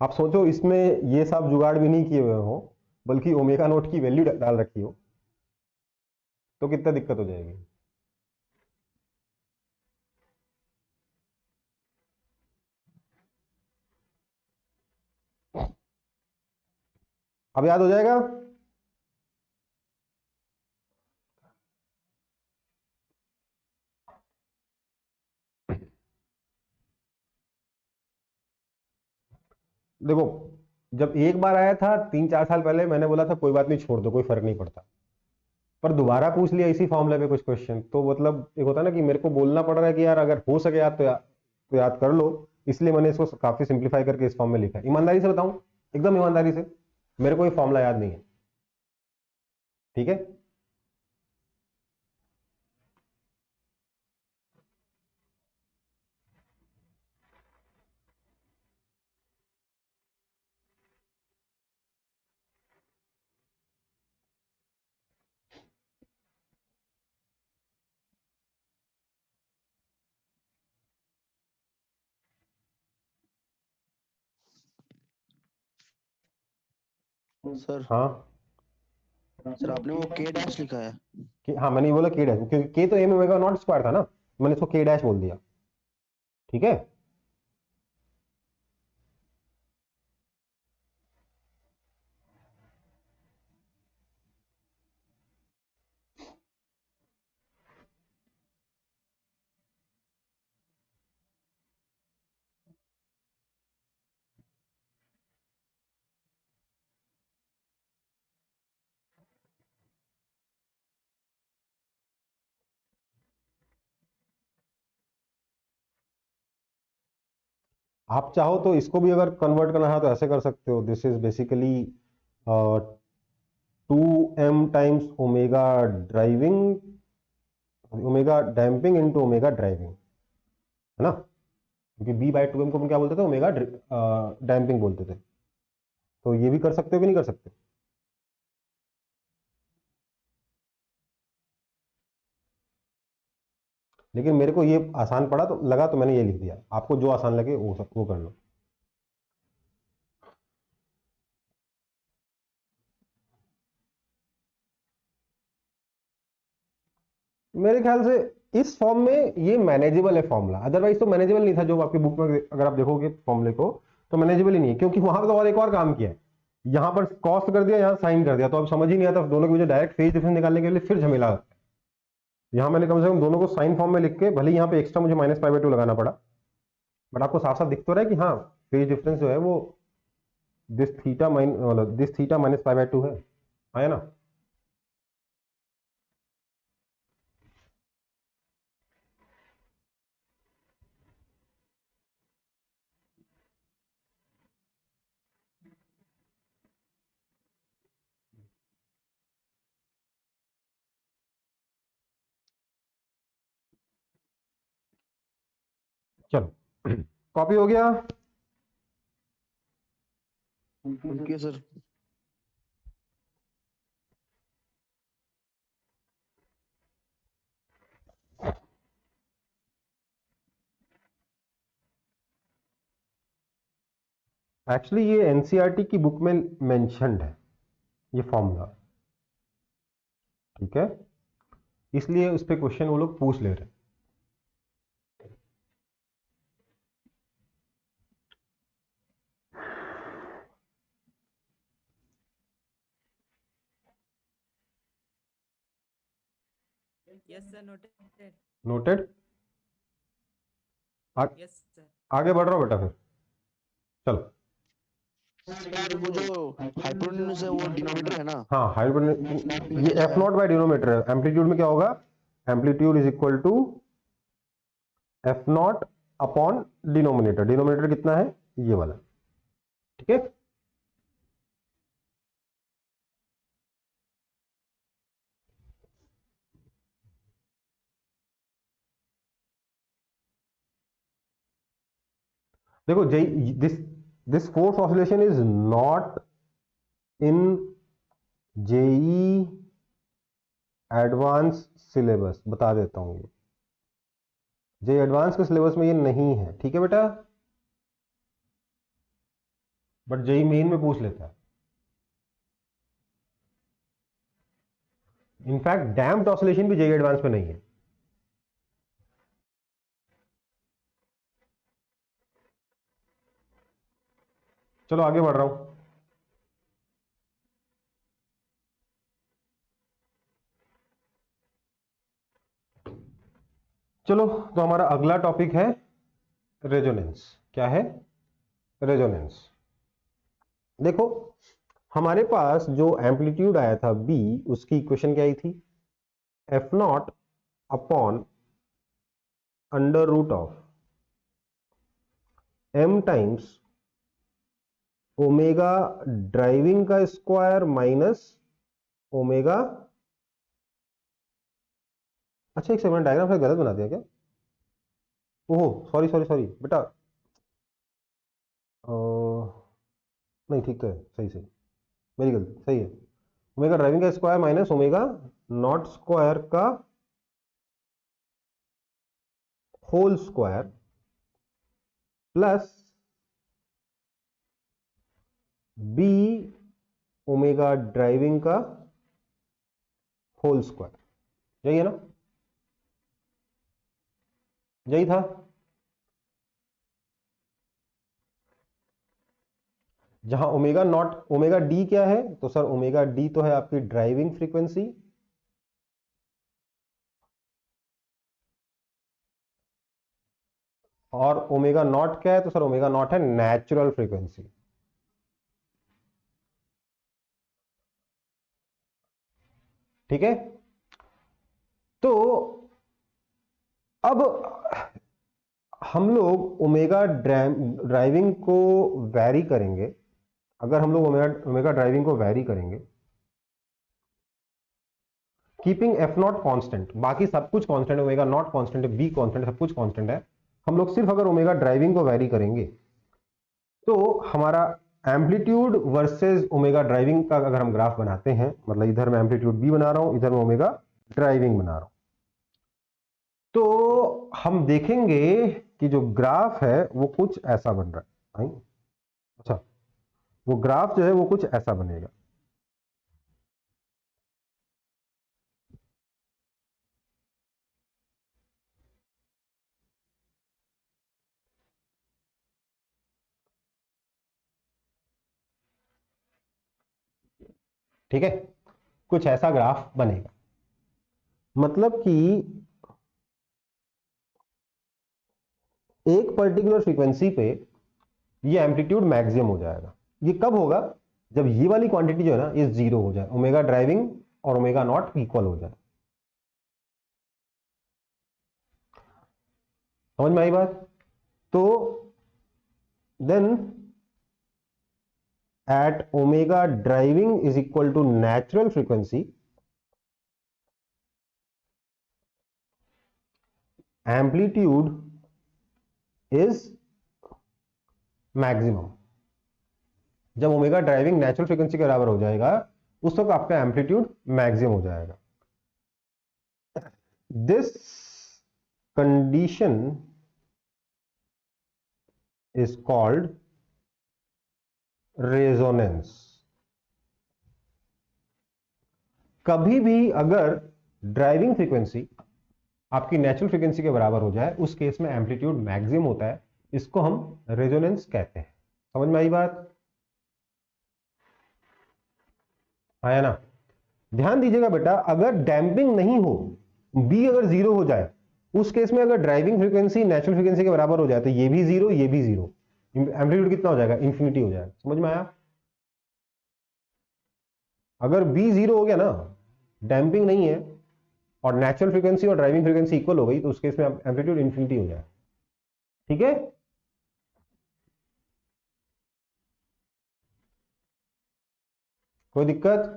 आप सोचो इसमें ये सब जुगाड़ भी नहीं किए हुए हो, बल्कि ओमेगा नोट की वैल्यू डाल रखी हो, तो कितना दिक्कत हो जाएगी। अब याद हो जाएगा। देखो, जब एक बार आया था 3-4 साल पहले, मैंने बोला था कोई बात नहीं, छोड़ दो, कोई फर्क नहीं पड़ता। पर दोबारा पूछ लिया इसी फॉर्मूले पे कुछ क्वेश्चन, तो मतलब एक होता है ना कि मेरे को बोलना पड़ रहा है कि यार अगर हो सके याद तो याद कर लो। इसलिए मैंने इसको काफी सिंप्लीफाई करके इस फॉर्म में लिखा है। ईमानदारी से बताऊं, एकदम ईमानदारी से, मेरे को ये फॉर्मूला याद नहीं है, ठीक है। सर हाँ सर आपने वो के डैश लिखा है। हाँ मैंने ये बोला के डैश, क्योंकि के तो एम ओमेगा नॉट स्क्वायर था ना, मैंने इसको के डैश बोल दिया। ठीक है, आप चाहो तो इसको भी अगर कन्वर्ट करना है तो ऐसे कर सकते हो। This is basically 2m times omega driving, omega damping into omega driving, है ना, क्योंकि b बाई 2m को हम क्या बोलते थे, ओमेगा डैम्पिंग बोलते थे। तो ये भी कर सकते हो कि नहीं कर सकते? लेकिन मेरे को ये आसान पड़ा तो लगा, तो मैंने ये लिख दिया। आपको जो आसान लगे वो कर लो। मेरे ख्याल से इस फॉर्म में ये मैनेजेबल है फॉर्मूला, अदरवाइज तो मैनेजेबल नहीं था। जो आपकी बुक में अगर आप देखोगे फॉर्मूले को तो मैनेजेबल ही नहीं है, क्योंकि वहां पर तो और एक और काम किया है। यहाँ पर कॉस्ट कर दिया, यहाँ साइन कर दिया, तो अब समझ ही नहीं आता दोनों के बीच डायरेक्ट फेज डिफरेंस निकालने के लिए फिर झमेला है। यहाँ मैंने कम से कम दोनों को साइन फॉर्म में लिख के, भले यहाँ पे एक्स्ट्रा मुझे माइनस पाई बाई 2 लगाना पड़ा, बट आपको साफ साफ दिख तो रहा है कि हाँ फेज डिफरेंस जो है वो this theta minus pi by 2 है, आया ना। चलो कॉपी हो गया। Thank you sir. एक्चुअली ये एनसीईआरटी की बुक में मेंशन्ड है ये फॉर्मूला, ठीक है, इसलिए उस पर क्वेश्चन वो लोग पूछ ले रहे हैं। Yes, sir. Noted. Noted. Yes, sir. आगे बढ़ रहा हूं बेटा, फिर चलो। सर वो जो हाइपोटेन्यूज है वो डिनोमिनेटर है ना। हाँ हाइपर, ये एफ नॉट बाई डिनोमीटर है। एम्पलीट्यूड में क्या होगा, amplitude is equal to F not upon denominator. Denominator कितना है, ये वाला, ठीक है। देखो this this force oscillation is not in JEE advance syllabus, बता देता हूं। ये जेई एडवांस के सिलेबस में ये नहीं है, ठीक है बेटा, बट जेई मेन में पूछ लेता है। इनफैक्ट डैम्प्ड ऑसिलेशन भी जेई एडवांस में नहीं है। चलो आगे बढ़ रहा हूं। चलो तो हमारा अगला टॉपिक है रेजोनेंस। क्या है, रेजोनेंस। देखो हमारे पास जो एम्पलीट्यूड आया था बी, उसकी इक्वेशन क्या आई थी, F not upon under root of m times omega driving का स्क्वायर माइनस ओमेगा, अच्छा एक सेकंड, डायग्राम फिर गलत बना दिया क्या? ओहो सॉरी सॉरी सॉरी बेटा, नहीं ठीक तो है, सही सही, मेरी गलती, सही है। ओमेगा ड्राइविंग का square minus omega not square का whole square plus B omega driving का होल स्क्वायर, यही है ना, यही था। जहां ओमेगा नॉट, ओमेगा डी क्या है, तो सर ओमेगा डी तो है आपकी ड्राइविंग फ्रीक्वेंसी, और ओमेगा नॉट क्या है, तो सर ओमेगा नॉट है नेचुरल फ्रीक्वेंसी। ठीक है, तो अब हम लोग ओमेगा ड्राइविंग को वैरी करेंगे। अगर हम लोग ओमेगा ड्राइविंग को वैरी करेंगे कीपिंग एफ नॉट कॉन्स्टेंट, बाकी सब कुछ कॉन्स्टेंट है, ओमेगा नॉट कॉन्स्टेंट है, बी कॉन्स्टेंट है, सब कुछ कॉन्स्टेंट है, हम लोग सिर्फ अगर ओमेगा ड्राइविंग को वैरी करेंगे तो हमारा एम्पलीट्यूड वर्सेस ओमेगा ड्राइविंग का अगर हम ग्राफ बनाते हैं, मतलब इधर मैं एम्पलीट्यूड बी बना रहा हूं, इधर मैं ओमेगा ड्राइविंग बना रहा हूं, तो हम देखेंगे कि जो ग्राफ है वो कुछ ऐसा बन रहा है। अच्छा, वो ग्राफ जो है वो कुछ ऐसा बनेगा। ठीक है, कुछ ऐसा ग्राफ बनेगा, मतलब कि एक पर्टिकुलर फ्रीक्वेंसी पे ये एम्पलीट्यूड मैक्सिमम हो जाएगा। ये कब होगा, जब ये वाली क्वांटिटी जो है ना ये जीरो हो जाए, ओमेगा ड्राइविंग और ओमेगा नॉट इक्वल हो जाए। समझ में आई बात? तो then at omega driving is equal to natural frequency, amplitude is maximum. जब ओमेगा ड्राइविंग नेचुरल फ्रीक्वेंसी के बराबर हो जाएगा उस वक्त आपका एम्पलीट्यूड मैक्सिमम हो जाएगा। This condition is called resonance. कभी भी अगर ड्राइविंग फ्रीक्वेंसी आपकी नेचुरल फ्रीक्वेंसी के बराबर हो जाए उस केस में एम्पलीट्यूड मैक्सिमम होता है, इसको हम रेजोनेंस कहते हैं। समझ में आई बात? आया ना? ध्यान दीजिएगा बेटा, अगर डैम्पिंग नहीं हो, बी अगर जीरो हो जाए, उस केस में अगर ड्राइविंग फ्रीक्वेंसी नेचुरल फ्रीक्वेंसी के बराबर हो जाए तो ये भी जीरो, ये भी जीरो, एम्पलीट्यूड कितना हो जाएगा, इंफिनिटी हो जाएगा। समझ में आया? अगर बी जीरो हो गया ना, डैम्पिंग नहीं है और नेचुरल फ्रीक्वेंसी और ड्राइविंग फ्रीक्वेंसी इक्वल हो गई, तो उस केस में एम्पलीट्यूड इंफिनिटी हो जाए। ठीक है, कोई दिक्कत?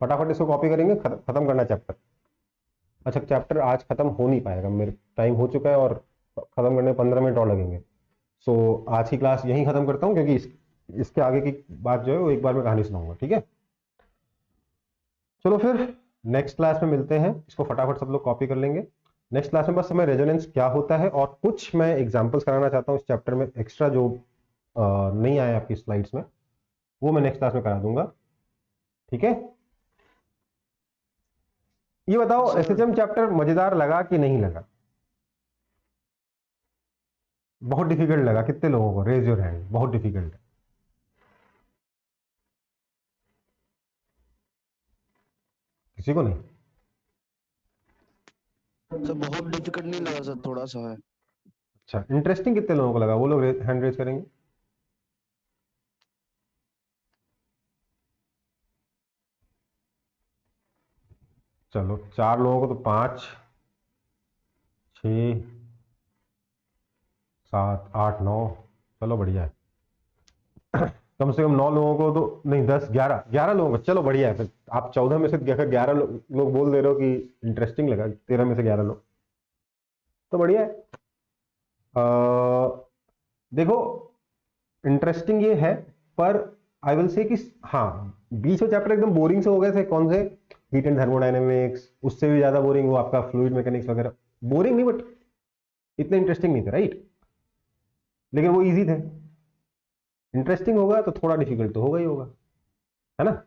फटाफट इसको कॉपी करेंगे, खत्म करना चैप्टर। अच्छा, चैप्टर आज खत्म हो नहीं पाएगा, मेरे टाइम हो चुका है और खत्म करने 15 मिनट और लगेंगे। सो आज की क्लास यहीं खत्म करता हूं, क्योंकि इसके आगे की बात जो है वो एक बार मैं कहानी सुनाऊंगा। ठीक है, चलो फिर नेक्स्ट क्लास में मिलते हैं। इसको फटाफट सब लोग कॉपी कर लेंगे। नेक्स्ट क्लास में बस हमें रेजोनेंस क्या होता है और कुछ मैं एग्जांपल्स कराना चाहता हूँ इस चैप्टर में एक्स्ट्रा, जो नहीं आए आपकी स्लाइड्स में, वो मैं नेक्स्ट क्लास में करा दूंगा। ठीक है, ये बताओ एसएचएम चैप्टर मजेदार लगा कि नहीं लगा? बहुत डिफिकल्ट लगा? कितने लोगों को? Raise your hand. बहुत डिफिकल्ट है? किसी को नहीं? सर बहुत डिफिकल्ट नहीं लगा सर, थोड़ा सा है। अच्छा, इंटरेस्टिंग कितने लोगों को लगा? वो लोग हैंड रेज करेंगे। चलो 4 लोगों को तो 5 6 7 8 9, चलो बढ़िया है। कम से कम 9 लोगों को तो नहीं, 10 11 लोगों को, चलो बढ़िया है। फिर आप 14 में से 11 लोग बोल दे रहे हो कि इंटरेस्टिंग लगा, 13 में से 11 लोग, तो बढ़िया है। देखो इंटरेस्टिंग ये है, पर आई विल से कि हाँ, बीच में चैप्टर एकदम बोरिंग से हो गए थे। कौन से? Heat and thermodynamics. उससे भी ज्यादा बोरिंग वो आपका फ्लूइड मैकेनिक्स वगैरह। बोरिंग नहीं, बट इतने इंटरेस्टिंग नहीं थे, राइट? लेकिन वो इजी थे। इंटरेस्टिंग होगा तो थोड़ा डिफिकल्ट तो होगा ही होगा, है ना।